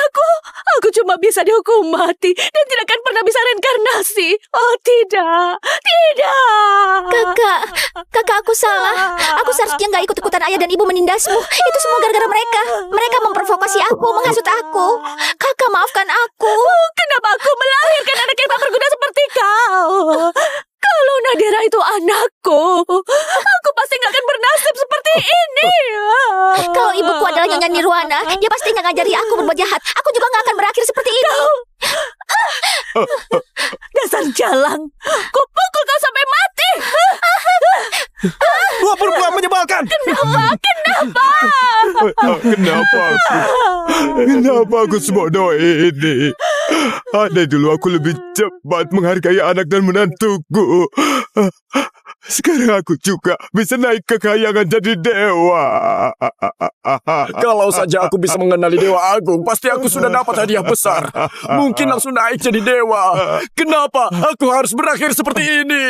aku cuma bisa dihukum mati dan tidak akan pernah bisa reinkarnasi. Oh tidak, tidak. Kakak aku salah. Aku seharusnya nggak ikut-ikutan ayah dan ibu menindasmu. Itu semua gara-gara mereka. Mereka memprovokasi aku, menghasut aku. Kakak maafkan aku. Kenapa aku melahirkan anak yang tak berguna seperti kau? Kalau Nadira itu anakku, aku pasti gak akan bernasib seperti ini. Kalau ibuku adalah Nyonya Nirwana, dia pasti nggak ngajari aku berbuat jahat. Aku juga nggak akan berakhir seperti ini. Dasar jalang, kupukul kau sampai mati. Dua perempuan menyebalkan. Kenapa aku sebodoh ini? Andai dulu aku lebih cepat menghargai anak dan menantuku. Sekarang aku juga bisa naik ke kayangan jadi dewa. Kalau saja aku bisa mengenali Dewa Agung, pasti aku sudah dapat hadiah besar. Mungkin langsung naik jadi dewa. Kenapa aku harus berakhir seperti ini?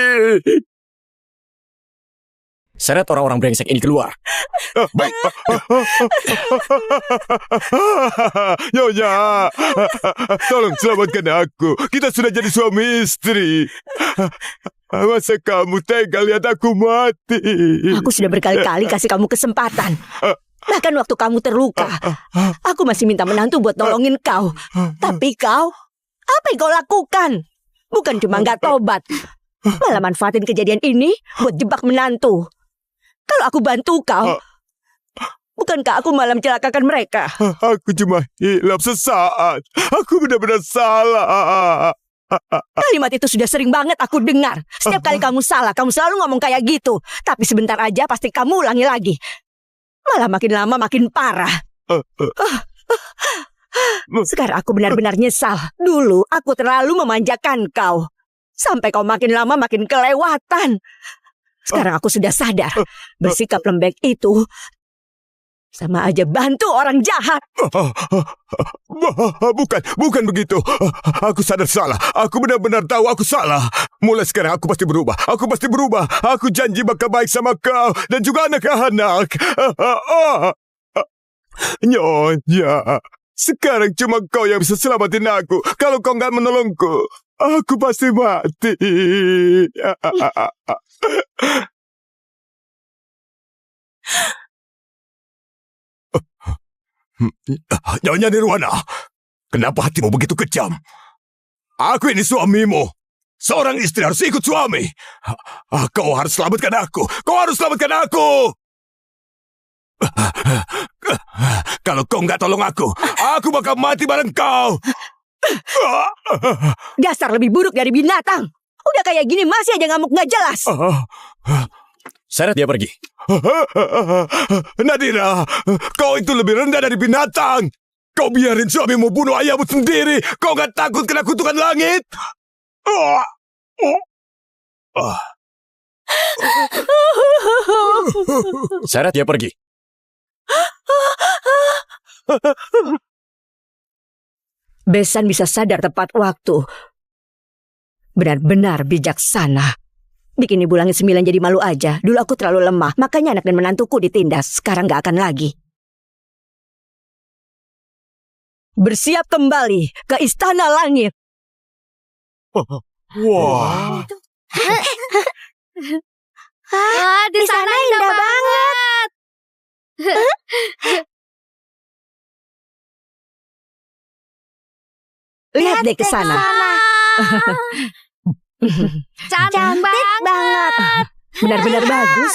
Seret orang-orang brengsek ini keluar. Baik. Nyonya, tolong selamatkan aku. Kita sudah jadi suami istri. Masa kamu tega lihat aku mati? Aku sudah berkali-kali kasih kamu kesempatan. Bahkan waktu kamu terluka, aku masih minta menantu buat nolongin kau. Tapi kau, apa yang kau lakukan? Bukan cuma nggak tobat, malah manfaatin kejadian ini buat jebak menantu. Kalau aku bantu kau, bukankah aku malah mencelakakan mereka? Aku cuma hilap sesaat. Aku benar-benar salah. Kalimat itu sudah sering banget aku dengar. Setiap kali kamu salah, kamu selalu ngomong kayak gitu. Tapi sebentar aja pasti kamu ulangi lagi. Malah makin lama makin parah. Sekarang aku benar-benar nyesal. Dulu aku terlalu memanjakan kau. Sampai kau makin lama makin kelewatan. Sekarang aku sudah sadar. Bersikap lembek itu sama aja bantu orang jahat. Bukan begitu. Aku sadar salah. Aku benar-benar tahu aku salah. Mulai sekarang aku pasti berubah. Aku janji bakal baik sama kau dan juga anak-anak. Nyonya, sekarang cuma kau yang bisa selamatin aku. Kalau kau nggak menolongku, aku pasti mati. Nyonya Nirwana, kenapa hatimu begitu kejam? Aku ini suamimu. Seorang istri harus ikut suami. Kau harus selamatkan aku. Kalau kau nggak tolong aku bakal mati bareng kau. Dasar lebih buruk dari binatang. Udah kayak gini masih aja ngamuk nggak jelas. Seret dia pergi. Nadira, kau itu lebih rendah dari binatang. Kau biarin suamimu bunuh ayahmu sendiri. Kau gak takut kena kutukan langit? Seret dia pergi. Besan bisa sadar tepat waktu. Benar-benar bijaksana. Bikin Ibu Langit 9 jadi malu aja. Dulu aku terlalu lemah, makanya anak dan menantuku ditindas. Sekarang gak akan lagi. Bersiap kembali ke Istana Langit. Wah. Di sana indah banget. Lihat deh ke sana. Cantik banget. Benar-benar bagus.